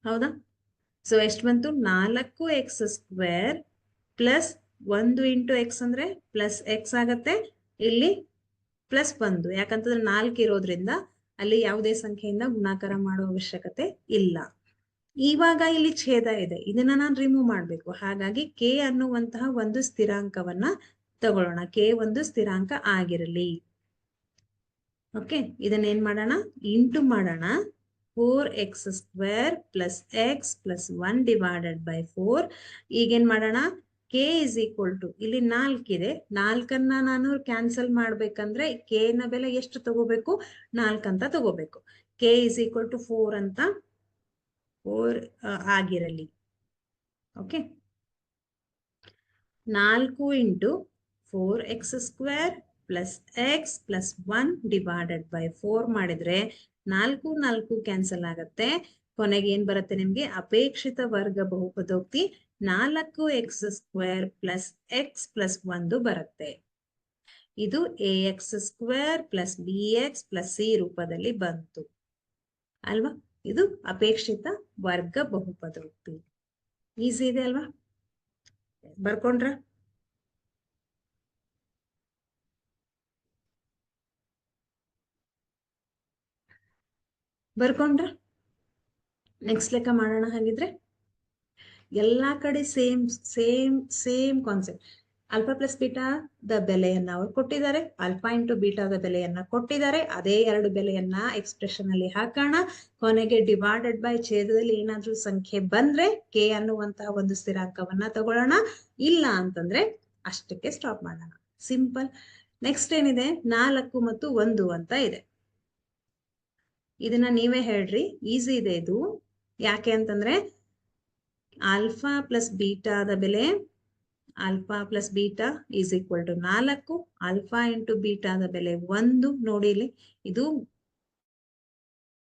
S1: ಹೌದಾ? ಸೊ ಎಷ್ಟು ಬಂತು 4x square plus 1 into X ಅಂದ್ರೆ ಪ್ಲಸ್ ಎಕ್ಸ್ ಆಗತ್ತೆ. ಇಲ್ಲಿ ಪ್ಲಸ್ 1 ಯಾಕಂತಂದ್ರೆ 4 ಇರೋದ್ರಿಂದ ಅಲ್ಲಿ ಯಾವುದೇ ಸಂಖ್ಯೆಯಿಂದ ಗುಣಾಕಾರ ಮಾಡುವ ಅವಶ್ಯಕತೆ ಇಲ್ಲ. ಇವಾಗ ಇಲ್ಲಿ ಛೇದ ಇದೆ, ಇದನ್ನ ನಾನು ರಿಮೂವ್ ಮಾಡ್ಬೇಕು. ಹಾಗಾಗಿ ಕೆ ಅನ್ನುವಂತಹ ಒಂದು ಸ್ಥಿರಾಂಕವನ್ನ ತಗೊಳ್ಳೋಣ. ಕೆ ಒಂದು ಸ್ಥಿರಾಂಕ ಆಗಿರಲಿ. ಓಕೆ, ಇದನ್ನ ಏನ್ ಮಾಡೋಣ ಇಂಟು ಮಾಡೋಣ. 4x square plus x plus 1 divided by 4. ಈಗೇನ್ ಮಾಡೋಣ ಕೆ ಇಸ್ ಈಕ್ವಲ್ ಟು ಇಲ್ಲಿ 4 ಇದೆ, 4ಅನ್ನ ನಾನು ಕ್ಯಾನ್ಸಲ್ ಮಾಡ್ಬೇಕಂದ್ರೆ ಕೆ ನ ಬೆಲೆ ಎಷ್ಟು ತಗೋಬೇಕು 4 ಅಂತ ತಗೋಬೇಕು. ಕೆ ಇಸ್ ಈಕ್ವಲ್ ಟು 4 ಅಂತ 4 ಆಗಿರಲಿ. Okay, 4 into 4x square plus x plus 1 divided by 4 ಮಾಡಿದ್ರೆ 4 4 ಕ್ಯಾನ್ಸಲ್ ಆಗತ್ತೆ. ಕೊನೆಗೆ ಏನ್ ಬರುತ್ತೆ ನಿಮ್ಗೆ ಅಪೇಕ್ಷಿತ ವರ್ಗ ಬಹುಪದೋಕ್ತಿ 4x square plus x plus 1 ಬರುತ್ತೆ. ಇದು ax square plus bx plus c ರೂಪದಲ್ಲಿ ಬಂತು ಅಲ್ವಾ? ಇದು ಅಪೇಕ್ಷಿತ ವರ್ಗ ಬಹುಪದೋಕ್ತಿ. ಈಸಿ ಇದೆ ಅಲ್ವಾ? ಬರ್ಕೊಂಡ್ರ? ಬರ್ಕೊಂಡ್ರ? ನೆಕ್ಸ್ಟ್ ಲೆಕ್ಕ ಮಾಡೋಣ. ಹಾಗಿದ್ರೆ ಎಲ್ಲಾ ಕಡೆ same same same concept. Alpha plus ಬೀಟಾದ ಬೆಲೆಯನ್ನ ಅವ್ರು ಕೊಟ್ಟಿದ್ದಾರೆ, ಆಲ್ಫಾ ಇಂಟು ಬೀಟಾದ ಬೆಲೆಯನ್ನ ಕೊಟ್ಟಿದ್ದಾರೆ. ಅದೇ ಎರಡು ಬೆಲೆಯನ್ನ ಎಕ್ಸ್ಪ್ರೆಷನ್ ಅಲ್ಲಿ ಹಾಕೋಣ. ಕೊನೆಗೆ ಡಿವೈಡೆಡ್ ಬೈ ಛೇದದಲ್ಲಿ ಏನಾದ್ರೂ ಸಂಖ್ಯೆ ಬಂದ್ರೆ ಕೆ ಅನ್ನುವಂತಹ ಒಂದು ಸ್ಥಿರಾಂಕವನ್ನ ತಗೊಳ್ಳೋಣ. ಇಲ್ಲ ಅಂತಂದ್ರೆ ಅಷ್ಟಕ್ಕೆ ಸ್ಟಾಪ್ ಮಾಡೋಣ. ಸಿಂಪಲ್. ನೆಕ್ಸ್ಟ್ ಏನಿದೆ 4 ಮತ್ತು 1 ಅಂತ ಇದೆ. ಇದನ್ನ ನೀವೇ ಹೇಳ್ರಿ. ಈಸಿ ಇದೆ ಇದು. ಯಾಕೆ ಅಂತಂದ್ರೆ ಆಲ್ಫಾ ಪ್ಲಸ್ ಬೀಟಾದ ಬೆಲೆ alpha plus beta is equal to 4. Alpha into ಬೀಟಾದ ಬೆಲೆ 1. ನೋಡಿ ಇಲ್ಲಿ ಇದು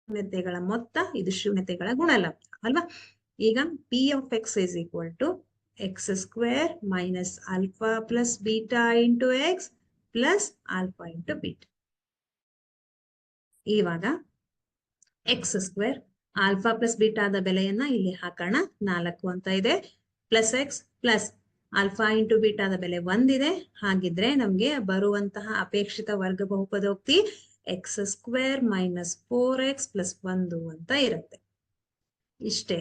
S1: ಶೂನ್ಯತೆಗಳ ಮೊತ್ತ, ಇದು ಶೂನ್ಯತೆಗಳ ಗುಣಲಬ್ಧ ಅಲ್ವಾ? ಈಗ p of X is equal to X square minus alpha plus beta into x plus alpha into beta. ಇವಾಗ ಎಕ್ಸ್ ಸ್ಕ್ವೇರ್ ಆಲ್ಫಾ ಪ್ಲಸ್ ಬೀಟಾದ ಬೆಲೆಯನ್ನ ಇಲ್ಲಿ ಹಾಕೋಣ. 4 ಅಂತ ಇದೆ, plus x plus alpha into ಬೀಟಾದ ಬೆಲೆ 1 ಇದೆ. ಹಾಗಿದ್ರೆ ನಮ್ಗೆ ಬರುವಂತಹ ಅಪೇಕ್ಷಿತ ವರ್ಗ ಬಹುಪದೋಕ್ತಿ x square minus 4x plus 1 ಅಂತ ಇರುತ್ತೆ. ಇಷ್ಟೇ,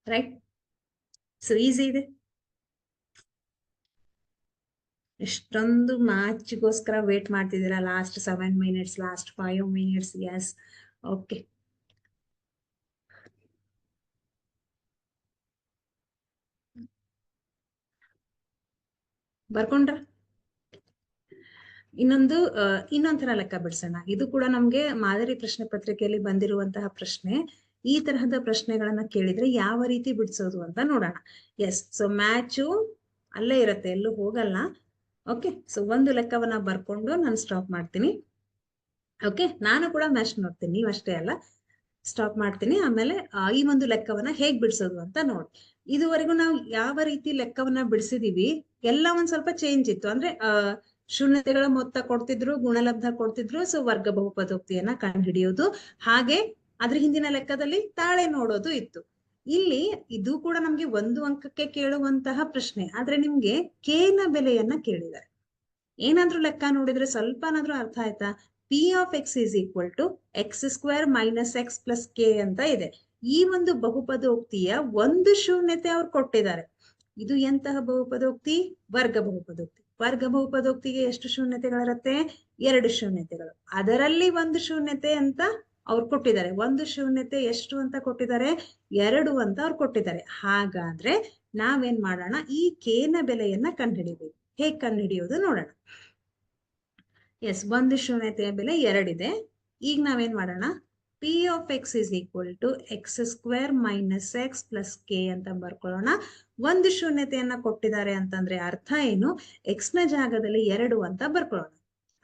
S1: ರೈಟ್? ಸೊ ಈಸಿ ಇದೆ. ಎಷ್ಟೊಂದು ಮ್ಯಾಚ್ಗೋಸ್ಕರ ವೇಟ್ ಮಾಡ್ತಿದ್ದೀರಾ. Last 7 minutes, last 5 minutes. Yes, okay. ಬರ್ಕೊಂಡ್ರ? ಇನ್ನೊಂಥರ ಲೆಕ್ಕ ಬಿಡ್ಸೋಣ. ಇದು ಕೂಡ ನಮ್ಗೆ ಮಾದರಿ ಪ್ರಶ್ನೆ ಪತ್ರಿಕೆಯಲ್ಲಿ ಬಂದಿರುವಂತಹ ಪ್ರಶ್ನೆ. ಈ ತರಹದ ಪ್ರಶ್ನೆಗಳನ್ನ ಕೇಳಿದ್ರೆ ಯಾವ ರೀತಿ ಬಿಡಿಸೋದು ಅಂತ ನೋಡೋಣ. ಎಸ್, ಸೊ ಮ್ಯಾಚು ಅಲ್ಲೇ ಇರುತ್ತೆ, ಎಲ್ಲೂ ಹೋಗಲ್ಲ. ಓಕೆ, ಸೊ ಒಂದು ಲೆಕ್ಕವನ್ನ ಬರ್ಕೊಂಡು ನಾನು ಸ್ಟಾಪ್ ಮಾಡ್ತೀನಿ. ಓಕೆ, ನಾನು ಕೂಡ ಮ್ಯಾಚ್ ನೋಡ್ತೀನಿ, ನೀವು ಅಷ್ಟೇ ಅಲ್ಲ. ಸ್ಟಾಪ್ ಮಾಡ್ತೀನಿ. ಆಮೇಲೆ ಈ ಒಂದು ಲೆಕ್ಕವನ್ನ ಹೇಗ್ ಬಿಡಿಸೋದು ಅಂತ ನೋಡಿ. ಇದುವರೆಗೂ ನಾವು ಯಾವ ರೀತಿ ಲೆಕ್ಕವನ್ನ ಬಿಡಿಸಿದೀವಿ ಎಲ್ಲ ಒಂದ್ ಸ್ವಲ್ಪ ಚೇಂಜ್ ಇತ್ತು. ಅಂದ್ರೆ ಶೂನ್ಯತೆಗಳ ಮೊತ್ತ ಕೊಡ್ತಿದ್ರು, ಗುಣಲಬ್ಧ ಕೊಡ್ತಿದ್ರು. ಸೊ ವರ್ಗ ಬಹುಪದೋಕ್ತಿಯನ್ನ ಕಂಡುಹಿಡಿಯೋದು, ಹಾಗೆ ಅದ್ರ ಹಿಂದಿನ ಲೆಕ್ಕದಲ್ಲಿ ತಾಳೆ ನೋಡೋದು ಇತ್ತು. ಇಲ್ಲಿ ಇದು ಕೂಡ ನಮ್ಗೆ 1 ಅಂಕಕ್ಕೆ ಕೇಳುವಂತಹ ಪ್ರಶ್ನೆ. ಆದ್ರೆ ನಿಮ್ಗೆ ಕೆ ನ ಬೆಲೆಯನ್ನ ಕೇಳಿದ್ದಾರೆ. ಏನಾದ್ರೂ ಲೆಕ್ಕ ನೋಡಿದ್ರೆ ಸ್ವಲ್ಪನಾದ್ರೂ ಅರ್ಥ ಆಯ್ತಾ? P of X is equal to X square minus X plus K ಅಂತ ಇದೆ. ಈ ಒಂದು ಬಹುಪದೋಕ್ತಿಯ ಒಂದು ಶೂನ್ಯತೆ ಅವ್ರು ಕೊಟ್ಟಿದ್ದಾರೆ. ಇದು ಎಂತಹ ಬಹುಪದೋಕ್ತಿ? ವರ್ಗ ಬಹುಪದೋಕ್ತಿ. ವರ್ಗ ಬಹುಪದೋಕ್ತಿಗೆ ಎಷ್ಟು ಶೂನ್ಯತೆಗಳಿರುತ್ತೆ? 2 ಶೂನ್ಯತೆಗಳು. ಅದರಲ್ಲಿ ಒಂದು ಶೂನ್ಯತೆ ಅಂತ ಅವ್ರು ಕೊಟ್ಟಿದ್ದಾರೆ. ಒಂದು ಶೂನ್ಯತೆ ಎಷ್ಟು ಅಂತ ಕೊಟ್ಟಿದ್ದಾರೆ? 2 ಅಂತ ಅವ್ರು ಕೊಟ್ಟಿದ್ದಾರೆ. ಹಾಗಾದ್ರೆ ನಾವೇನ್ ಮಾಡೋಣ, ಈ ಕೆ ನ ಬೆಲೆಯನ್ನ ಕಂಡುಹಿಡಿಬೇಕು. ಹೇಗ್ ಕಂಡುಹಿಡಿಯೋದು ನೋಡೋಣ. ಎಸ್, ಒಂದು ಶೂನ್ಯತೆಯ ಬೆಲೆ 2 ಇದೆ. ಈಗ ನಾವೇನ್ ಮಾಡೋಣ, P of X is equal to X square minus X plus K ಅಂತ ಬರ್ಕೊಳ್ಳೋಣ. ಒಂದು ಶೂನ್ಯತೆಯನ್ನ ಕೊಟ್ಟಿದ್ದಾರೆ ಅಂತಂದ್ರೆ ಅರ್ಥ ಏನು, ಎಕ್ಸ್ ನ ಜಾಗದಲ್ಲಿ 2 ಅಂತ ಬರ್ಕೊಳ್ಳೋಣ.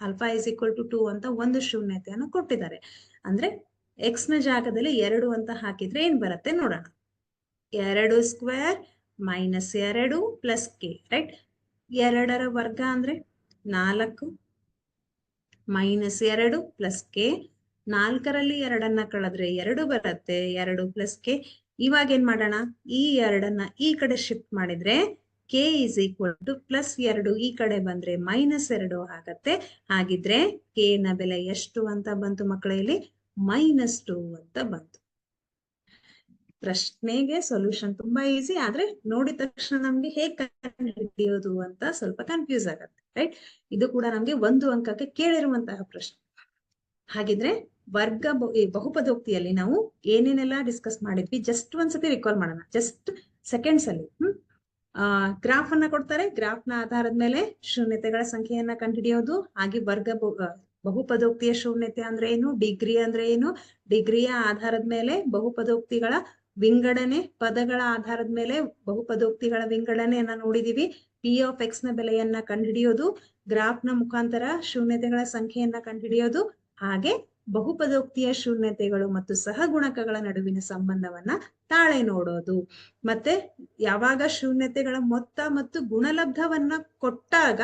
S1: ಆಲ್ಫಾ ಇಸ್ ಈಕ್ವಲ್ ಟು 2 ಅಂತ ಒಂದು ಶೂನ್ಯತೆಯನ್ನು ಕೊಟ್ಟಿದ್ದಾರೆ. ಅಂದ್ರೆ ಎಕ್ಸ್ ನ ಜಾಗದಲ್ಲಿ 2 ಅಂತ ಹಾಕಿದ್ರೆ ಏನ್ ಬರುತ್ತೆ ನೋಡೋಣ. 2 square minus 2 plus k, right. 2ರ ವರ್ಗ ಅಂದ್ರೆ 4 ಮೈನಸ್ 2 ಪ್ಲಸ್ ಕೆ. 4ರಲ್ಲಿ 2 ಕಳೆದ್ರೆ 2 ಬರುತ್ತೆ, 2 ಪ್ಲಸ್ ಕೆ. ಇವಾಗ ಏನ್ ಮಾಡೋಣ, ಈ 2 ಈ ಕಡೆ ಶಿಫ್ಟ್ ಮಾಡಿದ್ರೆ K is equal to plus 2 ಈ ಕಡೆ ಬಂದ್ರೆ ಮೈನಸ್ 2 ಆಗತ್ತೆ. ಹಾಗಿದ್ರೆ ಕೆ ನ ಬೆಲೆ ಎಷ್ಟು ಅಂತ ಬಂತು ಮಕ್ಕಳೇ, ಇಲ್ಲಿ -2 ಅಂತ ಬಂತು. ಪ್ರಶ್ನೆಗೆ ಸೊಲ್ಯೂಷನ್ ತುಂಬಾ ಈಸಿ, ಆದ್ರೆ ನೋಡಿದ ತಕ್ಷಣ ನಮ್ಗೆ ಹೇಗೆ ಕಂಡುಹಿಡಿಯೋದು ಅಂತ ಸ್ವಲ್ಪ ಕನ್ಫ್ಯೂಸ್ ಆಗತ್ತೆ, ರೈಟ್. ಇದು ಕೂಡ ನಮ್ಗೆ 1 ಅಂಕಕ್ಕೆ ಕೇಳಿರುವಂತಹ ಪ್ರಶ್ನೆ. ಹಾಗಿದ್ರೆ ವರ್ಗ ಬಹುಪದೋಕ್ತಿಯಲ್ಲಿ ನಾವು ಏನೇನೆಲ್ಲ ಡಿಸ್ಕಸ್ ಮಾಡಿದ್ವಿ ಜಸ್ಟ್ ಒಂದ್ಸತಿ ರಿಕಾಲ್ ಮಾಡೋಣ, ಜಸ್ಟ್ ಸೆಕೆಂಡ್ಸ್ ಅಲ್ಲಿ. ಗ್ರಾಫ್ ಅನ್ನ ಕೊಡ್ತಾರೆ, ಗ್ರಾಫ್ ನ ಆಧಾರದ ಮೇಲೆ ಶೂನ್ಯತೆಗಳ ಸಂಖ್ಯೆಯನ್ನ ಕಂಡುಹಿಡಿಯೋದು. ಹಾಗೆ ವರ್ಗ ಬಹುಪದೋಕ್ತಿಯ ಶೂನ್ಯತೆ ಅಂದ್ರೆ ಏನು, ಡಿಗ್ರಿ ಅಂದ್ರೆ ಏನು, ಡಿಗ್ರಿಯ ಆಧಾರದ ಮೇಲೆ ಬಹುಪದೋಕ್ತಿಗಳ ವಿಂಗಡಣೆ, ಪದಗಳ ಆಧಾರದ ಮೇಲೆ ಬಹುಪದೋಕ್ತಿಗಳ ವಿಂಗಡಣೆಯನ್ನ ನೋಡಿದೀವಿ. ಪಿ ಆಫ್ ಎಕ್ಸ್ ನ ಬೆಲೆಯನ್ನ ಕಂಡುಹಿಡಿಯೋದು, ಗ್ರಾಫ್ ನ ಮುಖಾಂತರ ಶೂನ್ಯತೆಗಳ ಸಂಖ್ಯೆಯನ್ನ ಕಂಡುಹಿಡಿಯೋದು, ಹಾಗೆ ಬಹುಪದೋಕ್ತಿಯ ಶೂನ್ಯತೆಗಳು ಮತ್ತು ಸಹಗುಣಕಗಳ ನಡುವಿನ ಸಂಬಂಧವನ್ನ ತಾಳೆ ನೋಡೋದು. ಮತ್ತೆ ಯಾವಾಗ ಶೂನ್ಯತೆಗಳ ಮೊತ್ತ ಮತ್ತು ಗುಣಲಬ್ಧವನ್ನ ಕೊಟ್ಟಾಗ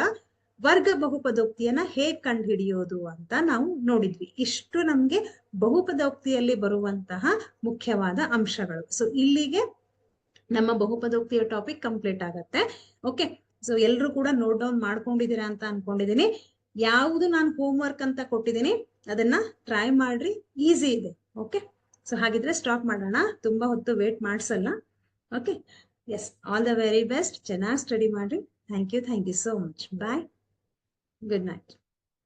S1: ವರ್ಗ ಬಹುಪದೋಕ್ತಿಯನ್ನ ಹೇಗ್ ಕಂಡುಹಿಡಿಯೋದು ಅಂತ ನಾವು ನೋಡಿದ್ವಿ. ಇಷ್ಟು ನಮ್ಗೆ ಬಹುಪದೋಕ್ತಿಯಲ್ಲಿ ಬರುವಂತಹ ಮುಖ್ಯವಾದ ಅಂಶಗಳು. ಸೊ ಇಲ್ಲಿಗೆ ನಮ್ಮ ಬಹುಪದೋಕ್ತಿಯ ಟಾಪಿಕ್ ಕಂಪ್ಲೀಟ್ ಆಗತ್ತೆ. ಓಕೆ, ಸೊ ಎಲ್ರು ಕೂಡ ನೋಟ್ ಡೌನ್ ಮಾಡ್ಕೊಂಡಿದ್ದೀರಾ ಅಂತ ಅನ್ಕೊಂಡಿದೀನಿ. ಯಾವುದು ನಾನು ಹೋಮ್ ವರ್ಕ್ ಅಂತ ಕೊಟ್ಟಿದ್ದೀನಿ ಅದನ್ನ ಟ್ರೈ ಮಾಡ್ರಿ, ಈಸಿ ಇದೆ. ಓಕೆ, ಸೊ ಹಾಗಿದ್ರೆ ಸ್ಟಾಪ್ ಮಾಡೋಣ, ತುಂಬಾ ಹೊತ್ತು ವೇಟ್ ಮಾಡ್ಸಲ್ಲ. Okay, yes, all the very best. ಚೆನ್ನಾಗಿ ಸ್ಟಡಿ ಮಾಡ್ರಿ. Thank you so much. Bye, good night.